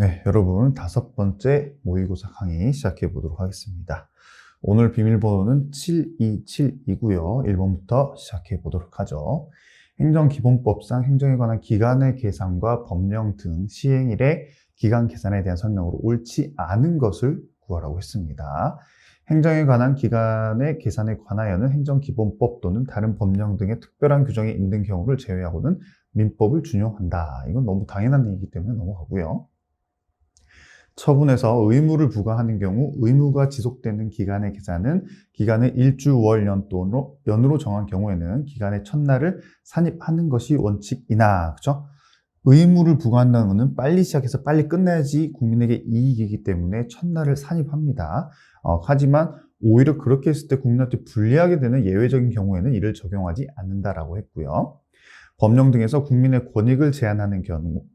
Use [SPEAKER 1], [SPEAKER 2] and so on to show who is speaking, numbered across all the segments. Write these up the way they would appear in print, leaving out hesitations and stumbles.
[SPEAKER 1] 네, 여러분 다섯 번째 모의고사 강의 시작해 보도록 하겠습니다. 오늘 비밀번호는 727이고요. 1번부터 시작해 보도록 하죠. 행정기본법상 행정에 관한 기간의 계산과 법령 등 시행일의 기간 계산에 대한 설명으로 옳지 않은 것을 구하라고 했습니다. 행정에 관한 기간의 계산에 관하여는 행정기본법 또는 다른 법령 등의 특별한 규정이 있는 경우를 제외하고는 민법을 준용한다. 이건 너무 당연한 얘기이기 때문에 넘어가고요. 처분에서 의무를 부과하는 경우 의무가 지속되는 기간의 계산은 기간을 일주, 월, 연으로 정한 경우에는 기간의 첫날을 산입하는 것이 원칙이나, 그렇죠? 의무를 부과한다는 것은 빨리 시작해서 빨리 끝내야지 국민에게 이익이기 때문에 첫날을 산입합니다. 하지만 오히려 그렇게 했을 때 국민한테 불리하게 되는 예외적인 경우에는 이를 적용하지 않는다라고 했고요. 법령 등에서 국민의 권익을 제한하는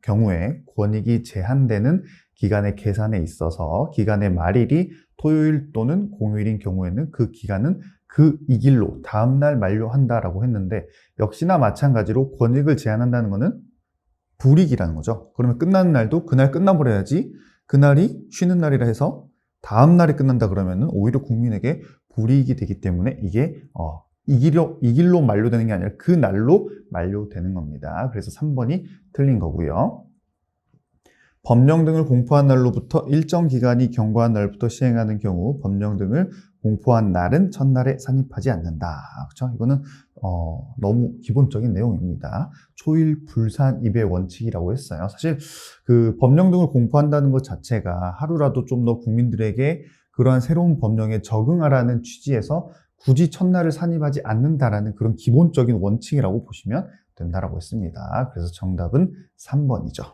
[SPEAKER 1] 경우에 권익이 제한되는 기간의 계산에 있어서 기간의 말일이 토요일 또는 공휴일인 경우에는 그 기간은 그 이 길로 다음날 만료한다라고 했는데, 역시나 마찬가지로 권익을 제한한다는 것은 불이익이라는 거죠. 그러면 끝나는 날도 그날 끝나버려야지, 그날이 쉬는 날이라 해서 다음 날이 끝난다 그러면은 오히려 국민에게 불이익이 되기 때문에 이게 이 길로 만료되는 게 아니라 그 날로 만료되는 겁니다. 그래서 3번이 틀린 거고요. 법령 등을 공포한 날로부터 일정 기간이 경과한 날부터 시행하는 경우 법령 등을 공포한 날은 첫날에 산입하지 않는다. 그렇죠? 이거는 너무 기본적인 내용입니다. 초일 불산입의 원칙이라고 했어요. 사실 그 법령 등을 공포한다는 것 자체가 하루라도 좀 더 국민들에게 그러한 새로운 법령에 적응하라는 취지에서 굳이 첫날을 산입하지 않는다라는 그런 기본적인 원칙이라고 보시면 된다라고 했습니다. 그래서 정답은 3번이죠.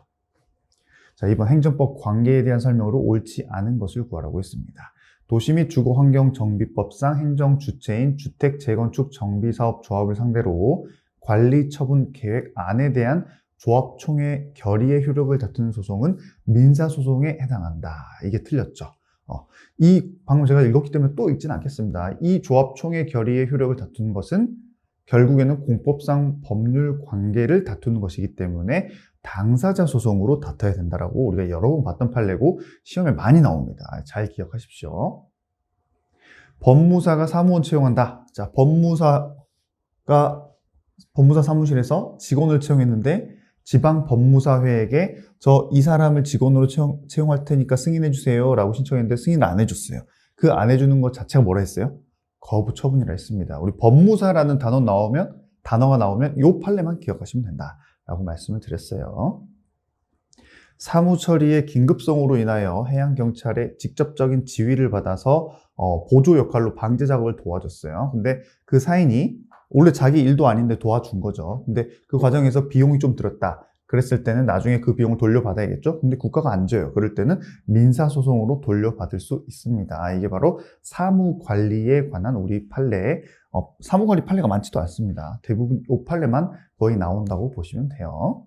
[SPEAKER 1] 자, 이번 행정법 관계에 대한 설명으로 옳지 않은 것을 구하라고 했습니다. 도시 및 주거환경정비법상 행정 주체인 주택 재건축 정비사업 조합을 상대로 관리 처분 계획안에 대한 조합총회 결의의 효력을 다투는 소송은 민사소송에 해당한다. 이게 틀렸죠. 이 방금 제가 읽었기 때문에 또 읽지는 않겠습니다. 이 조합총회 결의의 효력을 다투는 것은 결국에는 공법상 법률 관계를 다투는 것이기 때문에 당사자 소송으로 다퉈야 된다라고 우리가 여러 번 봤던 판례고 시험에 많이 나옵니다. 잘 기억하십시오. 법무사가 사무원 채용한다. 자, 법무사 사무실에서 직원을 채용했는데 지방 법무사회에게 이 사람을 직원으로 채용할 테니까 승인해 주세요 라고 신청했는데 승인을 안 해줬어요. 그 안 해주는 것 자체가 뭐라 했어요? 거부 처분이라 했습니다. 우리 법무사라는 단어가 나오면 이 판례만 기억하시면 된다라고 말씀을 드렸어요. 사무처리의 긴급성으로 인하여 해양경찰의 직접적인 지휘를 받아서 보조 역할로 방제 작업을 도와줬어요. 근데 그 사인이 원래 자기 일도 아닌데 도와준 거죠. 근데 그 과정에서 비용이 좀 들었다. 그랬을 때는 나중에 그 비용을 돌려받아야겠죠. 근데 국가가 안 줘요. 그럴 때는 민사소송으로 돌려받을 수 있습니다. 이게 바로 사무관리에 관한 우리 판례, 사무관리 판례가 많지도 않습니다. 대부분 이 판례만 거의 나온다고 보시면 돼요.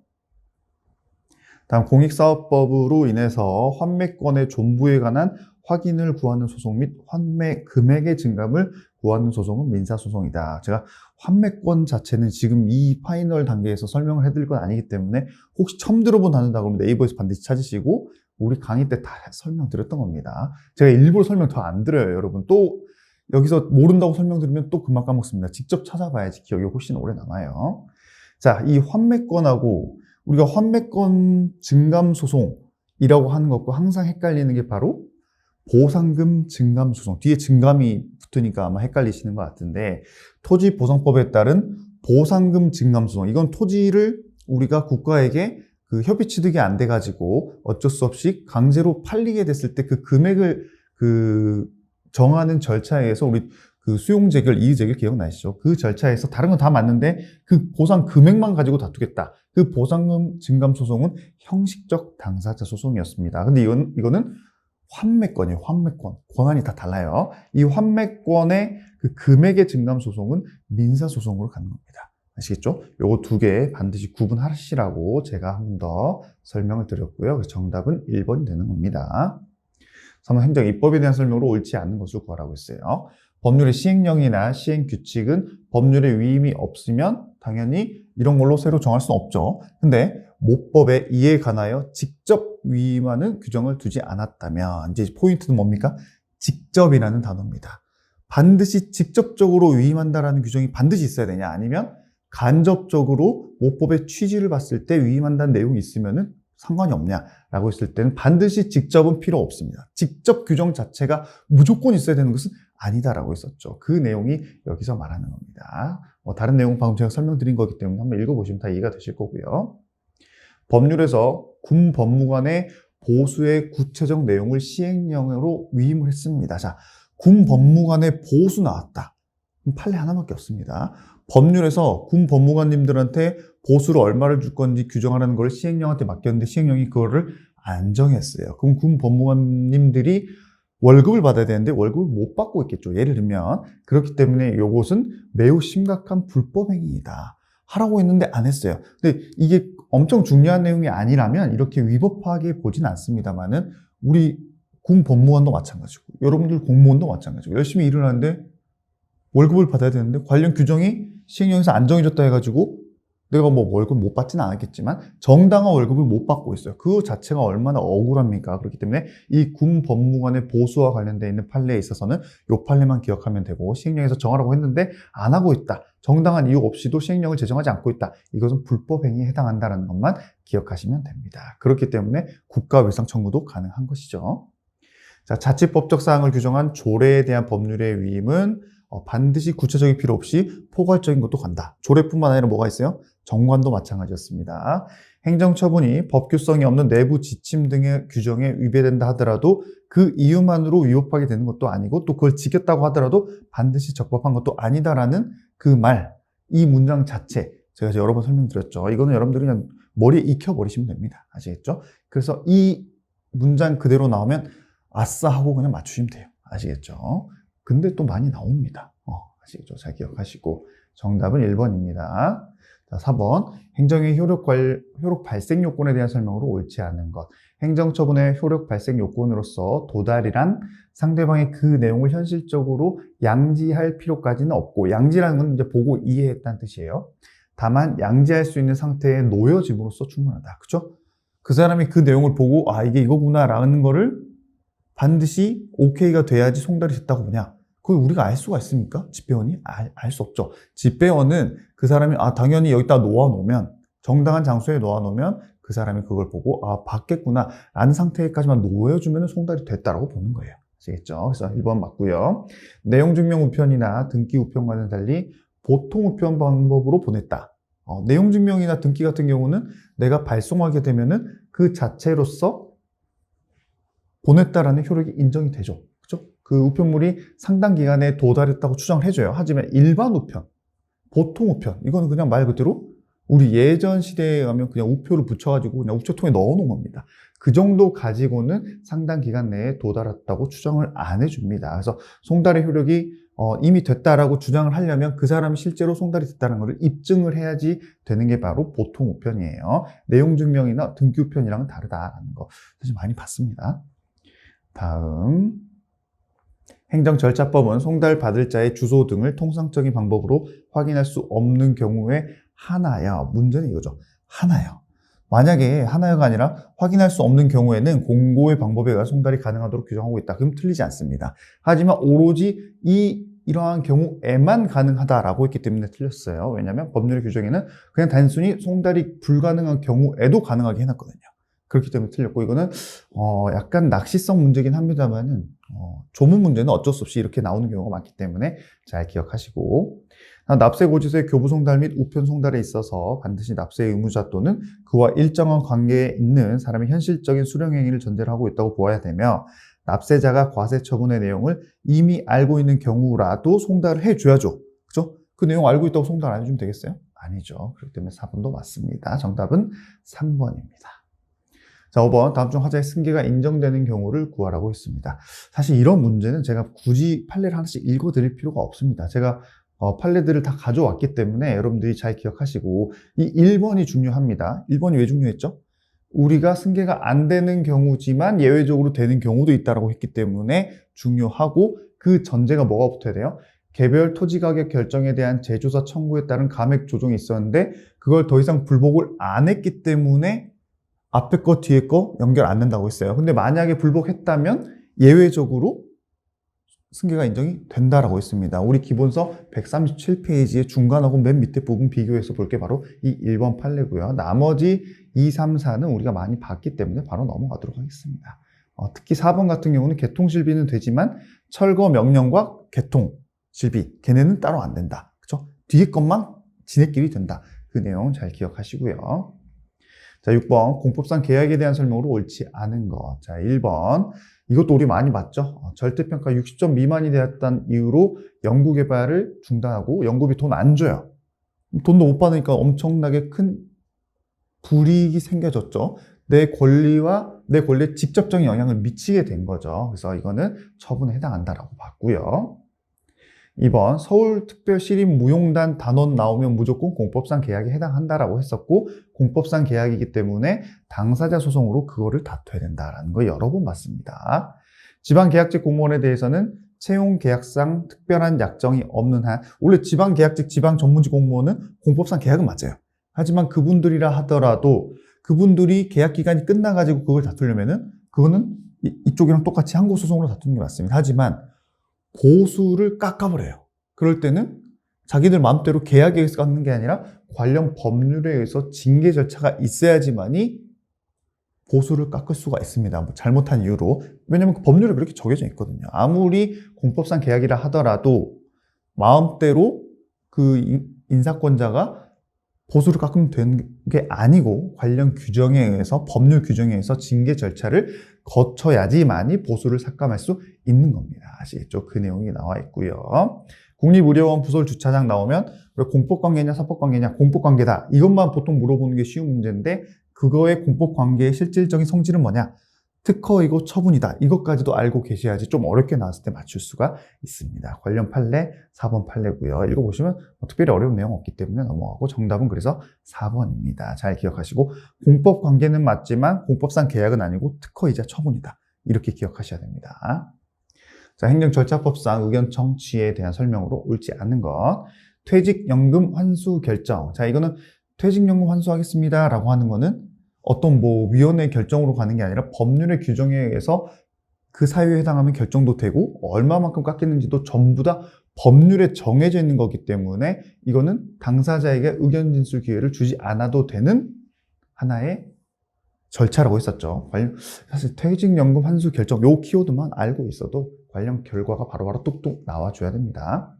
[SPEAKER 1] 다음 공익사업법으로 인해서 환매권의 존부에 관한 확인을 구하는 소송 및 환매 금액의 증감을 구하는 소송은 민사소송이다. 제가 환매권 자체는 지금 이 파이널 단계에서 설명을 해드릴 건 아니기 때문에 혹시 처음 들어본 단어다 그러면 네이버에서 반드시 찾으시고 우리 강의 때 다 설명드렸던 겁니다. 제가 일부러 설명 더 안 드려요, 여러분. 또 여기서 모른다고 설명드리면 또 금방 까먹습니다. 직접 찾아봐야지 기억이 훨씬 오래 남아요. 자, 이 환매권하고 우리가 환매권 증감소송이라고 하는 것과 항상 헷갈리는 게 바로 보상금 증감소송. 뒤에 증감이 붙으니까 아마 헷갈리시는 것 같은데, 토지보상법에 따른 보상금 증감소송. 이건 토지를 우리가 국가에게 그 협의 취득이 안 돼가지고 어쩔 수 없이 강제로 팔리게 됐을 때 그 금액을 정하는 절차에 의해서 우리 그 수용재결, 이의재결 기억나시죠? 그 절차에서 다른 건 다 맞는데 그 보상 금액만 가지고 다투겠다. 그 보상금 증감소송은 형식적 당사자 소송이었습니다. 근데 이거는 환매권이에요. 환매권. 권한이 다 달라요. 이 환매권의 그 금액의 증감소송은 민사소송으로 가는 겁니다. 아시겠죠? 요거 두 개 반드시 구분하시라고 제가 한 번 더 설명을 드렸고요. 그래서 정답은 1번이 되는 겁니다. 3번 행정입법에 대한 설명으로 옳지 않은 것을 구하라고 했어요. 법률의 시행령이나 시행규칙은 법률의 위임이 없으면 당연히 이런 걸로 새로 정할 수는 없죠. 근데 모법에 이에 관하여 직접 위임하는 규정을 두지 않았다면 이제 포인트는 뭡니까? 직접이라는 단어입니다. 반드시 직접적으로 위임한다라는 규정이 반드시 있어야 되냐? 아니면 간접적으로 모법의 취지를 봤을 때 위임한다는 내용이 있으면은 상관이 없냐라고 했을 때는 반드시 직접은 필요 없습니다. 직접 규정 자체가 무조건 있어야 되는 것은 아니다라고 했었죠. 그 내용이 여기서 말하는 겁니다. 다른 내용 방금 제가 설명드린 거기 때문에 한번 읽어보시면 다 이해가 되실 거고요. 법률에서 군 법무관의 보수의 구체적 내용을 시행령으로 위임을 했습니다. 자, 군 법무관의 보수 나왔다. 판례 하나밖에 없습니다. 법률에서 군 법무관님들한테 보수를 얼마를 줄 건지 규정하라는 걸 시행령한테 맡겼는데 시행령이 그거를 안 정했어요. 그럼 군 법무관님들이 월급을 받아야 되는데 월급을 못 받고 있겠죠. 예를 들면 그렇기 때문에 이것은 매우 심각한 불법행위이다. 하라고 했는데 안 했어요. 근데 이게 엄청 중요한 내용이 아니라면 이렇게 위법하게 보진 않습니다만은 우리 군 법무관도 마찬가지고 여러분들 공무원도 마찬가지고 열심히 일을 하는데 월급을 받아야 되는데 관련 규정이 시행령에서 안 정해졌다 해가지고 내가 뭐 월급 못 받지는 않았겠지만 정당한 월급을 못 받고 있어요. 그 자체가 얼마나 억울합니까? 그렇기 때문에 이 군 법무관의 보수와 관련되어 있는 판례에 있어서는 이 판례만 기억하면 되고 시행령에서 정하라고 했는데 안 하고 있다. 정당한 이유 없이도 시행령을 제정하지 않고 있다. 이것은 불법행위에 해당한다는 것만 기억하시면 됩니다. 그렇기 때문에 국가배상 청구도 가능한 것이죠. 자, 자치법적 사항을 규정한 조례에 대한 법률의 위임은 반드시 구체적인 필요 없이 포괄적인 것도 간다. 조례뿐만 아니라 뭐가 있어요? 정관도 마찬가지였습니다. 행정처분이 법규성이 없는 내부 지침 등의 규정에 위배된다 하더라도 그 이유만으로 위법하게 되는 것도 아니고 또 그걸 지켰다고 하더라도 반드시 적법한 것도 아니다라는 그 말, 이 문장 자체 제가 여러 번 설명드렸죠. 이거는 여러분들이 그냥 머리에 익혀버리시면 됩니다. 아시겠죠? 그래서 이 문장 그대로 나오면 아싸 하고 그냥 맞추시면 돼요. 아시겠죠? 근데 또 많이 나옵니다. 아시겠죠? 잘 기억하시고 정답은 1번입니다. 자, 4번 행정의 효력 발생 요건에 대한 설명으로 옳지 않은 것. 행정처분의 효력 발생 요건으로서 도달이란 상대방의 그 내용을 현실적으로 양지할 필요까지는 없고 양지라는 건 이제 보고 이해했다는 뜻이에요. 다만 양지할 수 있는 상태에 놓여짐으로써 충분하다. 그죠? 그 사람이 그 내용을 보고 이게 이거구나 라는 거를 반드시 오케이가 돼야지 송달이 됐다고 보냐? 그걸 우리가 알 수가 있습니까? 집배원이? 알 수 없죠. 집배원은 그 사람이 당연히 여기다 놓아놓으면 정당한 장소에 놓아놓으면 그 사람이 그걸 보고 받겠구나 라는 상태까지만 놓여주면 송달이 됐다라고 보는 거예요. 아시겠죠? 그래서 1번 맞고요. 내용 증명 우편이나 등기 우편과는 달리 보통 우편 방법으로 보냈다. 내용 증명이나 등기 같은 경우는 내가 발송하게 되면은 그 자체로서 보냈다라는 효력이 인정이 되죠. 그죠? 그 우편물이 상당 기간에 도달했다고 추정을 해줘요. 하지만 일반 우편, 보통 우편, 이거는 그냥 말 그대로 우리 예전 시대에 가면 그냥 우표를 붙여가지고 그냥 우체통에 넣어놓은 겁니다. 그 정도 가지고는 상당 기간 내에 도달했다고 추정을 안 해줍니다. 그래서 송달의 효력이 이미 됐다라고 주장을 하려면 그 사람이 실제로 송달이 됐다는 것을 입증을 해야지 되는 게 바로 보통 우편이에요. 내용 증명이나 등기 우편이랑은 다르다라는 거 사실 많이 봤습니다. 다음 행정절차법은 송달받을 자의 주소 등을 통상적인 방법으로 확인할 수 없는 경우에 하나여. 문제는 이거죠. 하나여. 만약에 하나여가 아니라 확인할 수 없는 경우에는 공고의 방법에 의해 송달이 가능하도록 규정하고 있다. 그럼 틀리지 않습니다. 하지만 오로지 이러한 경우에만 가능하다라고 했기 때문에 틀렸어요. 왜냐하면 법률의 규정에는 그냥 단순히 송달이 불가능한 경우에도 가능하게 해놨거든요. 그렇기 때문에 틀렸고 이거는 약간 낚시성 문제긴 합니다만은 조문 문제는 어쩔 수 없이 이렇게 나오는 경우가 많기 때문에 잘 기억하시고 납세 고지서의 교부 송달 및 우편 송달에 있어서 반드시 납세 의무자 또는 그와 일정한 관계에 있는 사람의 현실적인 수령 행위를 전제로 하고 있다고 보아야 되며 납세자가 과세 처분의 내용을 이미 알고 있는 경우라도 송달을 해줘야죠. 그죠? 그 내용 알고 있다고 송달 안 해주면 되겠어요? 아니죠. 그렇기 때문에 4번도 맞습니다. 정답은 3번입니다. 자, 5번 다음 중 하자의 승계가 인정되는 경우를 구하라고 했습니다. 사실 이런 문제는 제가 굳이 판례를 하나씩 읽어드릴 필요가 없습니다. 제가 판례들을 다 가져왔기 때문에 여러분들이 잘 기억하시고 이 1번이 중요합니다. 1번이 왜 중요했죠? 우리가 승계가 안 되는 경우지만 예외적으로 되는 경우도 있다라고 했기 때문에 중요하고, 그 전제가 뭐가 붙어야 돼요? 개별 토지 가격 결정에 대한 재조사 청구에 따른 감액 조정이 있었는데 그걸 더 이상 불복을 안 했기 때문에 앞에 거 뒤에 거 연결 안 된다고 했어요. 근데 만약에 불복했다면 예외적으로 승계가 인정이 된다라고 했습니다. 우리 기본서 137페이지의 중간하고 맨 밑에 부분 비교해서 볼 게 바로 이 1번 판례고요. 나머지 2, 3, 4는 우리가 많이 봤기 때문에 바로 넘어가도록 하겠습니다. 특히 4번 같은 경우는 개통실비는 되지만 철거 명령과 개통실비, 걔네는 따로 안 된다. 그쵸? 뒤에 것만 지네끼리 된다. 그 내용 잘 기억하시고요. 자, 6번 공법상 계약에 대한 설명으로 옳지 않은 것. 자, 1번 이것도 우리 많이 봤죠. 절대평가 60점 미만이 되었다는 이유로 연구개발을 중단하고 연구비 돈 안 줘요. 돈도 못 받으니까 엄청나게 큰 불이익이 생겨졌죠. 내 권리에 직접적인 영향을 미치게 된 거죠. 그래서 이거는 처분에 해당한다라고 봤고요. 2번 서울특별시립무용단 단원 나오면 무조건 공법상 계약에 해당한다라고 했었고, 공법상 계약이기 때문에 당사자 소송으로 그거를 다퉈야 된다라는 거 여러 번 봤습니다. 지방계약직 공무원에 대해서는 채용계약상 특별한 약정이 없는 한, 원래 지방계약직 지방전문직 공무원은 공법상 계약은 맞아요. 하지만 그분들이라 하더라도 그분들이 계약기간이 끝나가지고 그걸 다투려면은 그거는 이쪽이랑 똑같이 항고소송으로 다투는 게 맞습니다. 하지만 보수를 깎아버려요. 그럴 때는 자기들 마음대로 계약에 의해서 깎는 게 아니라 관련 법률에 의해서 징계 절차가 있어야지만이 보수를 깎을 수가 있습니다. 뭐 잘못한 이유로. 왜냐면 그 법률에 그렇게 정해져 있거든요. 아무리 공법상 계약이라 하더라도 마음대로 그 인사권자가 보수를 깎으면 되는 게 아니고 관련 규정에 의해서, 법률 규정에 의해서 징계 절차를 거쳐야지만이 보수를 삭감할 수 있는 겁니다. 아시겠죠? 그 내용이 나와 있고요. 국립의료원 부설 주차장 나오면 공법관계냐 사법관계냐, 공법관계다. 이것만 보통 물어보는 게 쉬운 문제인데 그거의 공법관계의 실질적인 성질은 뭐냐? 특허이고 처분이다. 이것까지도 알고 계셔야지 좀 어렵게 나왔을 때 맞출 수가 있습니다. 관련 판례 4번 판례고요. 읽어보시면 특별히 어려운 내용 없기 때문에 넘어가고, 정답은 그래서 4번입니다. 잘 기억하시고, 공법관계는 맞지만 공법상 계약은 아니고 특허이자 처분이다. 이렇게 기억하셔야 됩니다. 자, 행정절차법상 의견 청취에 대한 설명으로 옳지 않은 것. 퇴직연금 환수 결정. 자, 이거는 퇴직연금 환수하겠습니다 라고 하는 거는 어떤 위원회 결정으로 가는 게 아니라 법률의 규정에 의해서 그 사유에 해당하면 결정도 되고 얼마만큼 깎이는지도 전부 다 법률에 정해져 있는 거기 때문에 이거는 당사자에게 의견 진술 기회를 주지 않아도 되는 하나의 절차라고 했었죠. 사실 퇴직연금 환수 결정 요 키워드만 알고 있어도 관련 결과가 바로바로 뚝뚝 나와줘야 됩니다.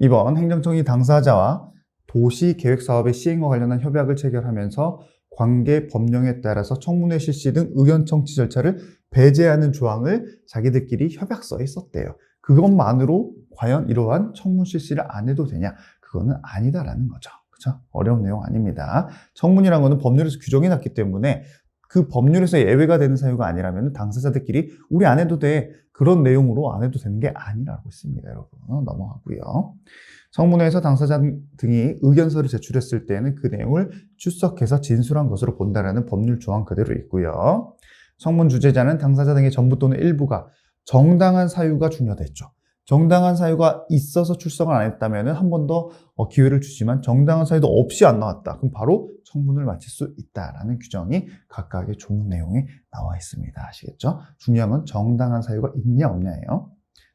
[SPEAKER 1] 2번 행정청이 당사자와 도시계획사업의 시행과 관련한 협약을 체결하면서 관계 법령에 따라서 청문회 실시 등 의견 청취 절차를 배제하는 조항을 자기들끼리 협약서에 썼대요. 그것만으로 과연 이러한 청문 실시를 안 해도 되냐? 그거는 아니다라는 거죠. 그렇죠? 어려운 내용 아닙니다. 청문이라는 거는 법률에서 규정해 놨기 때문에 그 법률에서 예외가 되는 사유가 아니라면 당사자들끼리 우리 안 해도 돼. 그런 내용으로 안 해도 되는 게 아니라고 했습니다. 여러분 넘어가고요. 청문회에서 당사자 등이 의견서를 제출했을 때는 그 내용을 출석해서 진술한 것으로 본다라는 법률 조항 그대로 있고요. 청문 주재자는 당사자 등의 전부 또는 일부가 정당한 사유가 중요하다했죠. 정당한 사유가 있어서 출석을 안 했다면 한 번 더 기회를 주지만 정당한 사유도 없이 안 나왔다. 그럼 바로 청문을 마칠 수 있다라는 규정이 각각의 조문 내용에 나와 있습니다. 아시겠죠? 중요한 건 정당한 사유가 있냐 없냐예요.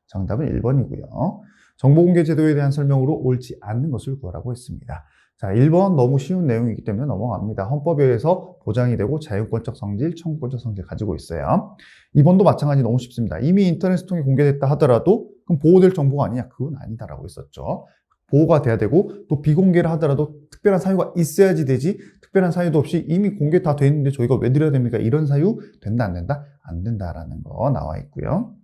[SPEAKER 1] 정답은 1번이고요. 정보공개 제도에 대한 설명으로 옳지 않는 것을 구하라고 했습니다. 자, 1번 너무 쉬운 내용이기 때문에 넘어갑니다. 헌법에 의해서 보장이 되고 자유권적 성질, 청구권적 성질 가지고 있어요. 2번도 마찬가지 너무 쉽습니다. 이미 인터넷을 통해 공개됐다 하더라도 그럼 보호될 정보가 아니냐? 그건 아니다라고 했었죠. 보호가 돼야 되고 또 비공개를 하더라도 특별한 사유가 있어야지 되지, 특별한 사유도 없이 이미 공개 다 돼 있는데 저희가 왜 드려야 됩니까? 이런 사유 된다 안 된다? 안 된다라는 거 나와 있고요.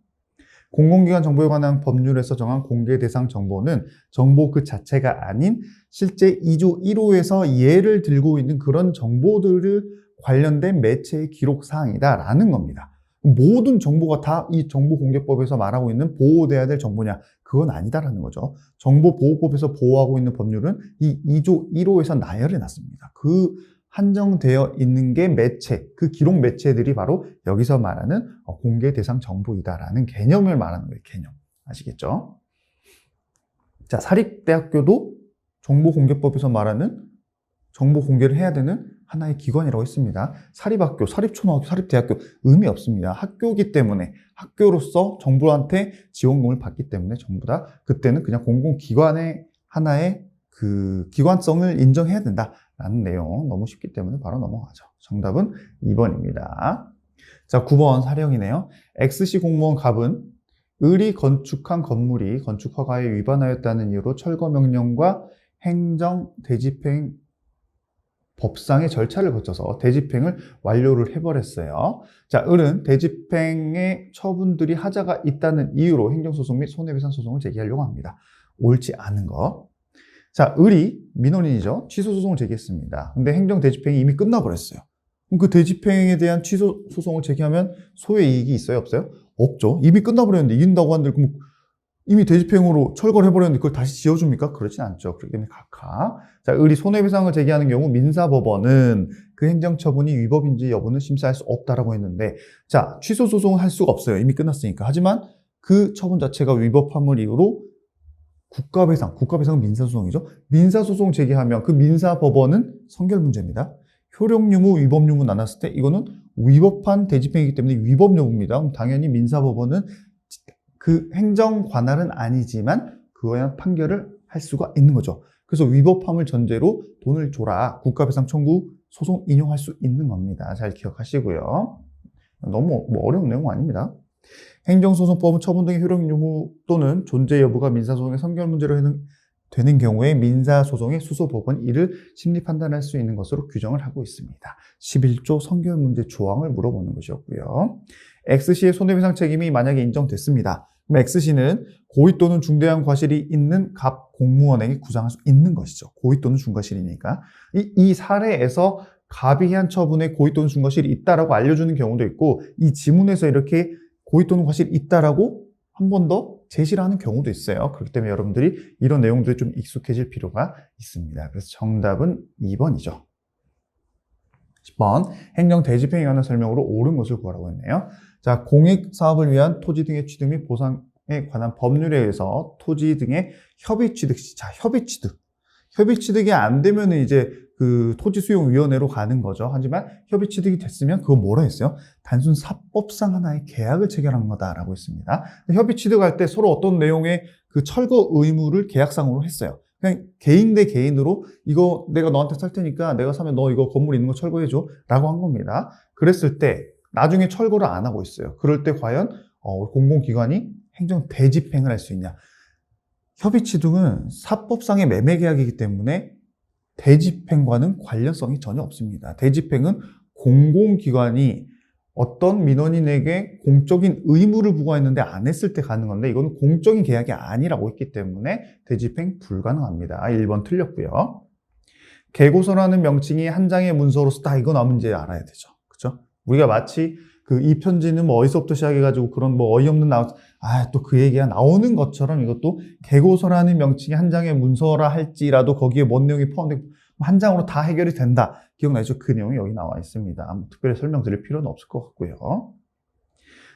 [SPEAKER 1] 공공기관 정보에 관한 법률에서 정한 공개 대상 정보는 정보 그 자체가 아닌 실제 2조 1호에서 예를 들고 있는 그런 정보들을 관련된 매체의 기록 사항이다라는 겁니다. 모든 정보가 다 이 정보공개법에서 말하고 있는 보호돼야 될 정보냐? 그건 아니다라는 거죠. 정보보호법에서 보호하고 있는 법률은 이 2조 1호에서 나열해 놨습니다. 그 한정되어 있는 게 매체, 그 기록 매체들이 바로 여기서 말하는 공개 대상 정보이다라는 개념을 말하는 거예요. 개념. 아시겠죠? 자, 사립대학교도 정보공개법에서 말하는 정보 공개를 해야 되는 하나의 기관이라고 했습니다. 사립학교, 사립초등학교, 사립대학교 의미 없습니다. 학교이기 때문에 학교로서 정부한테 지원금을 받기 때문에 전부 다 그때는 그냥 공공기관의 하나의 그 기관성을 인정해야 된다라는 내용 너무 쉽기 때문에 바로 넘어가죠. 정답은 2번입니다. 자, 9번 사령이네요. X시 공무원 갑은 을이 건축한 건물이 건축 허가에 위반하였다는 이유로 철거 명령과 행정 대집행 법상의 절차를 거쳐서 대집행을 완료를 해버렸어요. 자, 을은 대집행의 처분들이 하자가 있다는 이유로 행정소송 및 손해배상 소송을 제기하려고 합니다. 옳지 않은 거. 자, 을이 민원인이죠. 취소소송을 제기했습니다. 근데 행정대집행이 이미 끝나버렸어요. 그럼 그 대집행에 대한 취소소송을 제기하면 소의 이익이 있어요? 없어요? 없죠. 이미 끝나버렸는데 이긴다고 한들 그럼 이미 대집행으로 철거를 해버렸는데 그걸 다시 지어줍니까? 그렇진 않죠. 그렇기 때문에 각하. 자, 을이 손해배상을 제기하는 경우 민사법원은 그 행정처분이 위법인지 여부는 심사할 수 없다라고 했는데, 자, 취소소송을 할 수가 없어요. 이미 끝났으니까. 하지만 그 처분 자체가 위법함을 이유로 국가배상은 민사소송이죠. 민사소송 제기하면 그 민사법원은 선결 문제입니다. 효력유무, 위법유무 나눴을 때 이거는 위법한 대집행이기 때문에 위법 여부입니다. 그럼 당연히 민사법원은 그 행정 관할은 아니지만 그거에 대한 판결을 할 수가 있는 거죠. 그래서 위법함을 전제로 돈을 줘라. 국가배상 청구 소송 인용할 수 있는 겁니다. 잘 기억하시고요. 너무 어려운 내용 아닙니다. 행정소송법은 처분 등의 효력 유무 또는 존재 여부가 민사소송의 선결 문제로 되는 경우에 민사소송의 수소법원 이를 심리 판단할 수 있는 것으로 규정을 하고 있습니다. 11조 선결 문제 조항을 물어보는 것이었고요. X씨의 손해배상 책임이 만약에 인정됐습니다. 그럼 X씨는 고의 또는 중대한 과실이 있는 갑 공무원에게 구상할 수 있는 것이죠. 고의 또는 중과실이니까. 이 사례에서 갑이 한 처분에 고의 또는 중과실이 있다라고 알려주는 경우도 있고, 이 지문에서 이렇게 고의 또는 과실이 있다라고 한 번 더 제시를 하는 경우도 있어요. 그렇기 때문에 여러분들이 이런 내용들이 좀 익숙해질 필요가 있습니다. 그래서 정답은 2번이죠. 10번 행정 대집행에 관한 설명으로 옳은 것을 구하라고 했네요. 자, 공익 사업을 위한 토지 등의 취득 및 보상에 관한 법률에 의해서 토지 등의 협의 취득 시, 자, 협의 취득이 안 되면 이제 그 토지수용위원회로 가는 거죠. 하지만 협의 취득이 됐으면 그거 뭐라 했어요? 단순 사법상 하나의 계약을 체결한 거다라고 했습니다. 협의 취득할 때 서로 어떤 내용의 그 철거 의무를 계약상으로 했어요. 그냥 개인 대 개인으로 이거 내가 너한테 살 테니까 내가 사면 너 이거 건물 있는 거 철거해줘 라고 한 겁니다. 그랬을 때 나중에 철거를 안 하고 있어요. 그럴 때 과연 공공기관이 행정 대집행을 할 수 있냐? 협의 취득은 사법상의 매매 계약이기 때문에 대집행과는 관련성이 전혀 없습니다. 대집행은 공공기관이 어떤 민원인에게 공적인 의무를 부과했는데 안 했을 때 가는 건데 이건 공적인 계약이 아니라고 했기 때문에 대집행 불가능합니다. 1번 틀렸고요. 계고서라는 명칭이 한 장의 문서로 쓰다 이건 문제 알아야 되죠. 그렇죠? 우리가 마치 그 이 편지는 뭐 어디서부터 시작해가지고 그런 뭐 어이없는 또 그 얘기가 나오는 것처럼 이것도 계고서라는 명칭이 한 장의 문서라 할지라도 거기에 뭔 내용이 포함되고 한 장으로 다 해결이 된다. 기억나죠? 그 내용이 여기 나와 있습니다. 특별히 설명드릴 필요는 없을 것 같고요.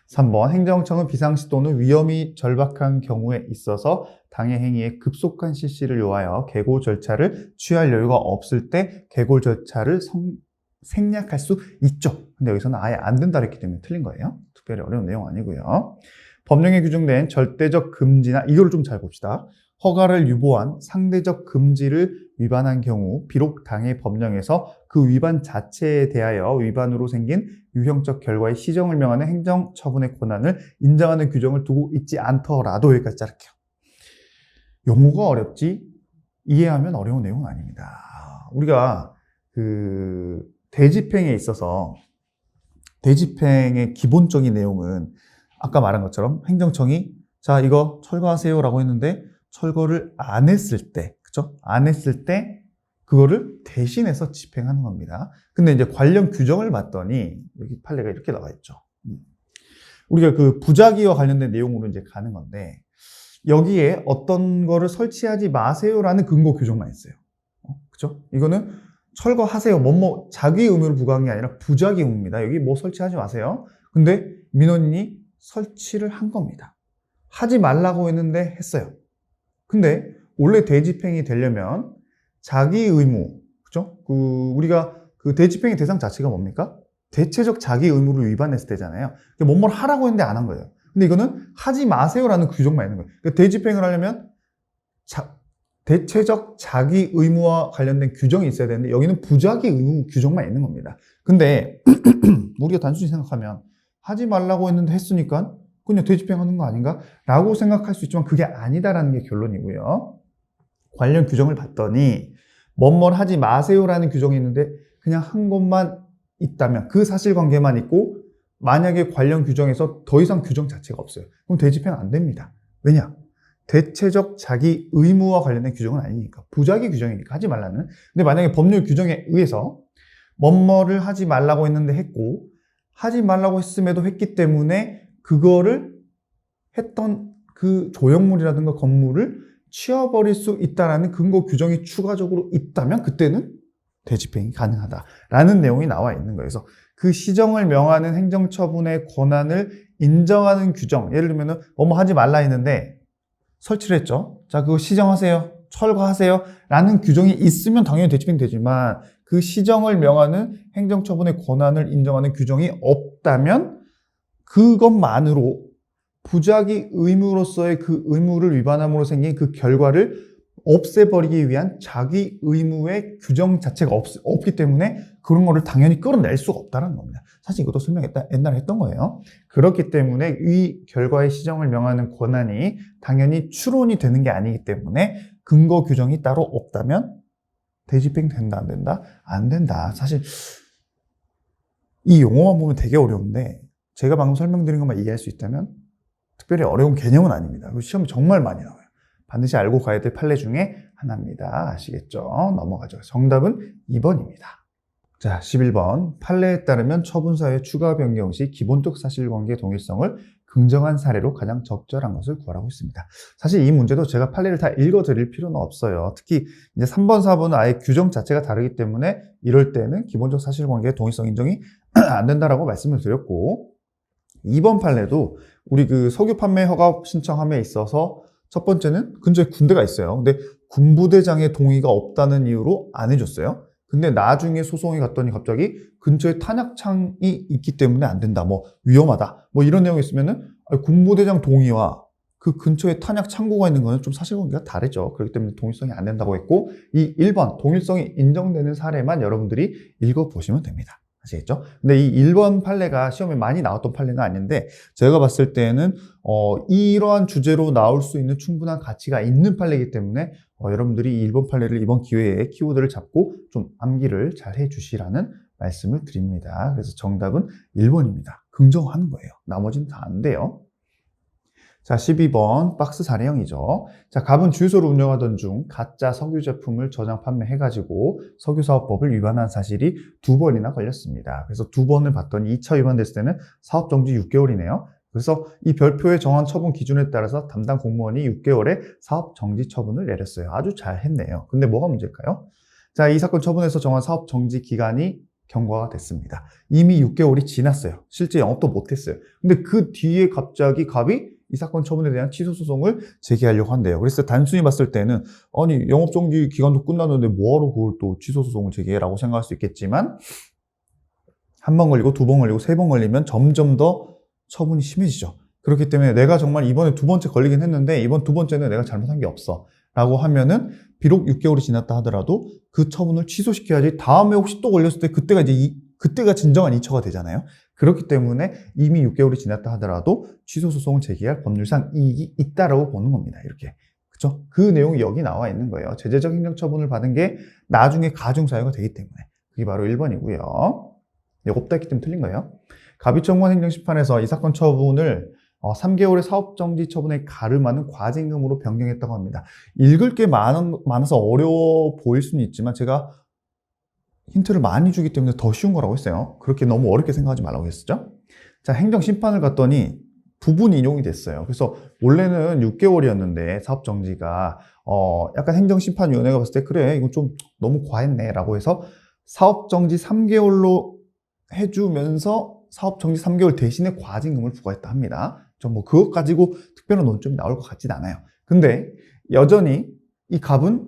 [SPEAKER 1] 3번 행정청은 비상시 또는 위험이 절박한 경우에 있어서 당해 행위의 급속한 실시를 요하여 계고 절차를 취할 여유가 없을 때 계고 절차를 생략할 수 있죠. 근데 여기서는 아예 안 된다 했기 때문에 틀린 거예요. 특별히 어려운 내용 아니고요. 법령에 규정된 절대적 금지나 이거를 좀 잘 봅시다. 허가를 유보한 상대적 금지를 위반한 경우 비록 당해 법령에서 그 위반 자체에 대하여 위반으로 생긴 유형적 결과의 시정을 명하는 행정처분의 권한을 인정하는 규정을 두고 있지 않더라도 여기까지 자를게요. 용어가 어렵지 이해하면 어려운 내용은 아닙니다. 우리가 그 대집행에 있어서 대집행의 기본적인 내용은 아까 말한 것처럼 행정청이 자 이거 철거하세요라고 했는데 철거를 안 했을 때, 그쵸? 안 했을 때 그거를 대신해서 집행하는 겁니다. 근데 이제 관련 규정을 봤더니 여기 판례가 이렇게 나와 있죠. 우리가 그 부작위와 관련된 내용으로 이제 가는 건데 여기에 어떤 거를 설치하지 마세요라는 근거 규정만 있어요. 그쵸? 이거는 철거하세요. 뭐뭐 자기 의무를 부과한 게 아니라 부자기 의무입니다. 여기 뭐 설치하지 마세요. 근데 민원인이 설치를 한 겁니다. 하지 말라고 했는데 했어요. 근데 원래 대집행이 되려면 자기 의무, 그죠? 우리가 그 대집행의 대상 자체가 뭡니까? 대체적 자기 의무를 위반했을 때잖아요. 뭐뭘 하라고 했는데 안 한 거예요. 근데 이거는 하지 마세요라는 규정만 있는 거예요. 그러니까 대집행을 하려면 대체적 자기 의무와 관련된 규정이 있어야 되는데 여기는 부자기 의무 규정만 있는 겁니다. 근데 우리가 단순히 생각하면 하지 말라고 했는데 했으니까 그냥 대집행하는 거 아닌가? 라고 생각할 수 있지만 그게 아니다라는 게 결론이고요. 관련 규정을 봤더니 뭐뭘 하지 마세요라는 규정이 있는데 그냥 한 것만 있다면 그 사실관계만 있고 만약에 관련 규정에서 더 이상 규정 자체가 없어요. 그럼 대집행 안 됩니다. 왜냐? 대체적 자기 의무와 관련된 규정은 아니니까. 부자기 규정이니까 하지 말라는. 근데 만약에 법률 규정에 의해서 뭐뭐를 하지 말라고 했는데 했고 하지 말라고 했음에도 했기 때문에 그거를 했던 그 조형물이라든가 건물을 치워버릴 수 있다는 근거 규정이 추가적으로 있다면 그때는 대집행이 가능하다라는 내용이 나와 있는 거예요. 그래서 그 시정을 명하는 행정처분의 권한을 인정하는 규정, 예를 들면 뭐뭐 하지 말라 했는데 설치를 했죠. 자, 그거 시정하세요. 철거하세요. 라는 규정이 있으면 당연히 대집행 되지만 그 시정을 명하는 행정처분의 권한을 인정하는 규정이 없다면 그것만으로 부자기 의무로서의 그 의무를 위반함으로 생긴 그 결과를 없애버리기 위한 자기 의무의 규정 자체가 없기 때문에 그런 거를 당연히 끌어낼 수가 없다는 겁니다. 사실 이것도 옛날에 했던 거예요. 그렇기 때문에 이 결과의 시정을 명하는 권한이 당연히 추론이 되는 게 아니기 때문에 근거 규정이 따로 없다면 대집행 된다, 안 된다? 안 된다. 사실 이 용어만 보면 되게 어려운데 제가 방금 설명드린 것만 이해할 수 있다면 특별히 어려운 개념은 아닙니다. 시험이 정말 많이 나와요. 반드시 알고 가야 될 판례 중에 하나입니다. 아시겠죠? 넘어가죠. 정답은 2번입니다. 자, 11번. 판례에 따르면 처분사유의 추가 변경 시 기본적 사실관계 동일성을 긍정한 사례로 가장 적절한 것을 구하라고 했습니다. 사실 이 문제도 제가 판례를 다 읽어드릴 필요는 없어요. 특히 이제 3번, 4번은 아예 규정 자체가 다르기 때문에 이럴 때는 기본적 사실관계의 동일성 인정이 안 된다라고 말씀을 드렸고 2번 판례도 우리 그 석유 판매 허가 신청함에 있어서 첫 번째는 근처에 군대가 있어요. 근데 군부대장의 동의가 없다는 이유로 안 해줬어요. 근데 나중에 소송이 갔더니 갑자기 근처에 탄약창이 있기 때문에 안 된다. 뭐 위험하다. 뭐 이런 내용이 있으면은 군부대장 동의와 그 근처에 탄약 창고가 있는 거는 좀 사실관계가 다르죠. 그렇기 때문에 동일성이 안 된다고 했고 이 1번 동일성이 인정되는 사례만 여러분들이 읽어보시면 됩니다. 아시겠죠? 근데 이 1번 판례가 시험에 많이 나왔던 판례는 아닌데 제가 봤을 때는 이러한 주제로 나올 수 있는 충분한 가치가 있는 판례이기 때문에 여러분들이 이 1번 판례를 이번 기회에 키워드를 잡고 좀 암기를 잘 해주시라는 말씀을 드립니다. 그래서 정답은 1번입니다. 긍정하는 거예요. 나머지는 다 안 돼요. 자, 12번 박스 사례형이죠. 자, 갑은 주유소를 운영하던 중 가짜 석유 제품을 저장 판매해가지고 석유사업법을 위반한 사실이 2번이나 걸렸습니다. 그래서 2번을 봤더니 2차 위반됐을 때는 사업정지 6개월이네요. 그래서 이 별표에 정한 처분 기준에 따라서 담당 공무원이 6개월의 사업정지 처분을 내렸어요. 아주 잘했네요. 근데 뭐가 문제일까요? 자, 이 사건 처분에서 정한 사업정지 기간이 경과가 됐습니다. 이미 6개월이 지났어요. 실제 영업도 못했어요. 근데 그 뒤에 갑자기 갑이 이 사건 처분에 대한 취소 소송을 제기하려고 한대요. 그래서 단순히 봤을 때는 아니 영업정지 기간도 끝났는데 뭐하러 그걸 또 취소 소송을 제기해라고 생각할 수 있겠지만 한 번 걸리고 두 번 걸리고 세 번 걸리면 점점 더 처분이 심해지죠. 그렇기 때문에 내가 정말 이번에 두 번째 걸리긴 했는데 이번 두 번째는 내가 잘못한 게 없어 라고 하면은 비록 6개월이 지났다 하더라도 그 처분을 취소시켜야지 다음에 혹시 또 걸렸을 때 그때가 진정한 이처가 되잖아요. 그렇기 때문에 이미 6개월이 지났다 하더라도 취소 소송을 제기할 법률상 이익이 있다라고 보는 겁니다. 이렇게. 그쵸? 그 내용이 여기 나와 있는 거예요. 제재적 행정처분을 받은 게 나중에 가중사유가 되기 때문에. 그게 바로 1번이고요. 없다 했기 때문에 틀린 거예요. 갑이청구한 행정심판에서 이 사건 처분을 3개월의 사업정지 처분에 가름하는 과징금으로 변경했다고 합니다. 읽을 게 많아서 어려워 보일 수는 있지만 제가 힌트를 많이 주기 때문에 더 쉬운 거라고 했어요. 그렇게 너무 어렵게 생각하지 말라고 했었죠. 자, 행정심판을 갔더니 부분 인용이 됐어요. 그래서 원래는 6개월이었는데 사업정지가 약간 행정심판위원회가 봤을 때 그래 이건 좀 너무 과했네 라고 해서 사업정지 3개월로 해주면서 사업정지 3개월 대신에 과징금을 부과했다 합니다. 뭐 그것 가지고 특별한 논점이 나올 것 같진 않아요. 근데 여전히 이 갑은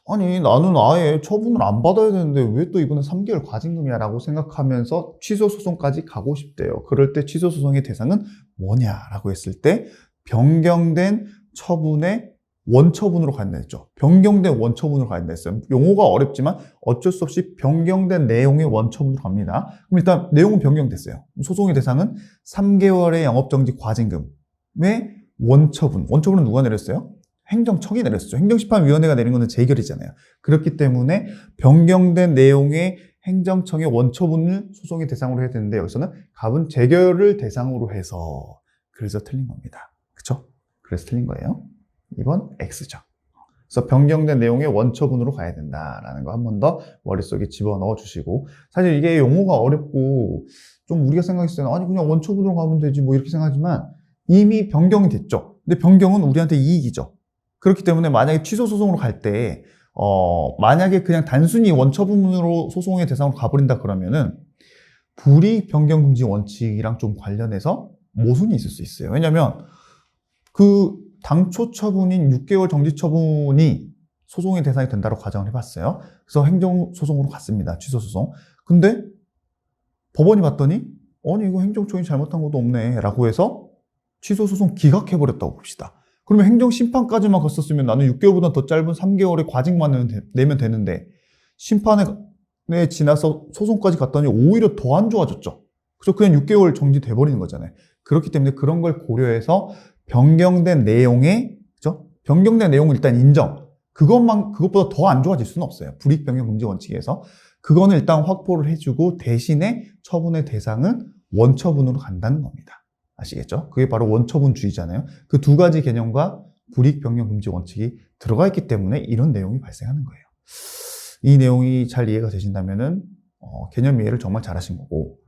[SPEAKER 1] 아니 나는 아예 처분을 안 받아야 되는데 왜 또 이거는 3개월 과징금이야 라고 생각하면서 취소소송까지 가고 싶대요. 그럴 때 취소소송의 대상은 뭐냐라고 했을 때 변경된 처분의 원처분으로 간다 했죠. 변경된 원처분으로 간다 했어요. 용어가 어렵지만 어쩔 수 없이 변경된 내용의 원처분으로 갑니다. 그럼 일단 내용은 변경됐어요. 소송의 대상은 3개월의 영업정지 과징금의 원처분. 원처분은 누가 내렸어요? 행정청이 내렸었죠. 행정심판위원회가 내린 거는 재결이잖아요. 그렇기 때문에 변경된 내용의 행정청의 원처분을 소송의 대상으로 해야 되는데 여기서는 갑은 재결을 대상으로 해서 그래서 틀린 겁니다. 그쵸? 그래서 틀린 거예요. 2번 X죠. 그래서 변경된 내용의 원처분으로 가야 된다라는 거 한 번 더 머릿속에 집어넣어 주시고 사실 이게 용어가 어렵고 좀 우리가 생각했을 때는 아니 그냥 원처분으로 가면 되지 뭐 이렇게 생각하지만 이미 변경이 됐죠. 근데 변경은 우리한테 이익이죠. 그렇기 때문에 만약에 취소소송으로 갈 때 만약에 그냥 단순히 원처분으로 소송의 대상으로 가버린다 그러면은 불이익 변경 금지 원칙이랑 좀 관련해서 모순이 있을 수 있어요. 왜냐면 그 당초 처분인 6개월 정지 처분이 소송의 대상이 된다고 가정을 해봤어요. 그래서 행정소송으로 갔습니다. 취소소송. 근데 법원이 봤더니 아니 이거 행정청이 잘못한 것도 없네 라고 해서 취소소송 기각해버렸다고 봅시다. 그러면 행정심판까지만 갔었으면 나는 6개월보다 더 짧은 3개월의 과징만 내면 되는데 심판에 지나서 소송까지 갔더니 오히려 더 안 좋아졌죠. 그래서 그냥 6개월 정지돼버리는 거잖아요. 그렇기 때문에 그런 걸 고려해서 변경된 내용에, 그죠? 변경된 내용을 일단 인정. 그것보다 더 안 좋아질 수는 없어요. 불이익 변경 금지 원칙에서. 그거는 일단 확보를 해주고 대신에 처분의 대상은 원처분으로 간다는 겁니다. 아시겠죠? 그게 바로 원처분주의잖아요. 그 두 가지 개념과 불이익 변경 금지 원칙이 들어가 있기 때문에 이런 내용이 발생하는 거예요. 이 내용이 잘 이해가 되신다면은, 개념 이해를 정말 잘하신 거고,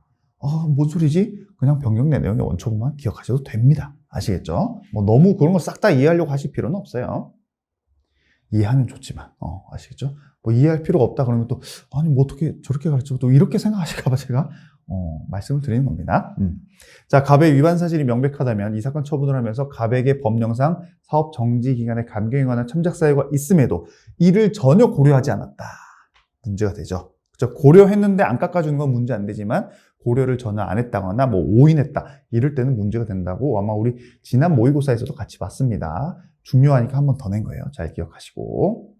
[SPEAKER 1] 뭔 소리지? 그냥 변경된 내용의 원처분만 기억하셔도 됩니다. 아시겠죠? 뭐 너무 그런 거 싹 다 이해하려고 하실 필요는 없어요. 이해하면 좋지만, 아시겠죠? 뭐 이해할 필요가 없다 그러면 또, 아니, 뭐 어떻게 저렇게 가르쳐? 또 이렇게 생각하실까봐 제가, 말씀을 드리는 겁니다. 자, 갑의 위반 사실이 명백하다면 이 사건 처분을 하면서 갑에게 법령상 사업 정지 기간의 감경에 관한 첨작 사유가 있음에도 이를 전혀 고려하지 않았다. 문제가 되죠. 그렇죠? 고려했는데 안 깎아주는 건 문제 안 되지만 고려를 전혀 안 했다거나 뭐 오인했다. 이럴 때는 문제가 된다고 아마 우리 지난 모의고사에서도 같이 봤습니다. 중요하니까 한 번 더 낸 거예요. 잘 기억하시고.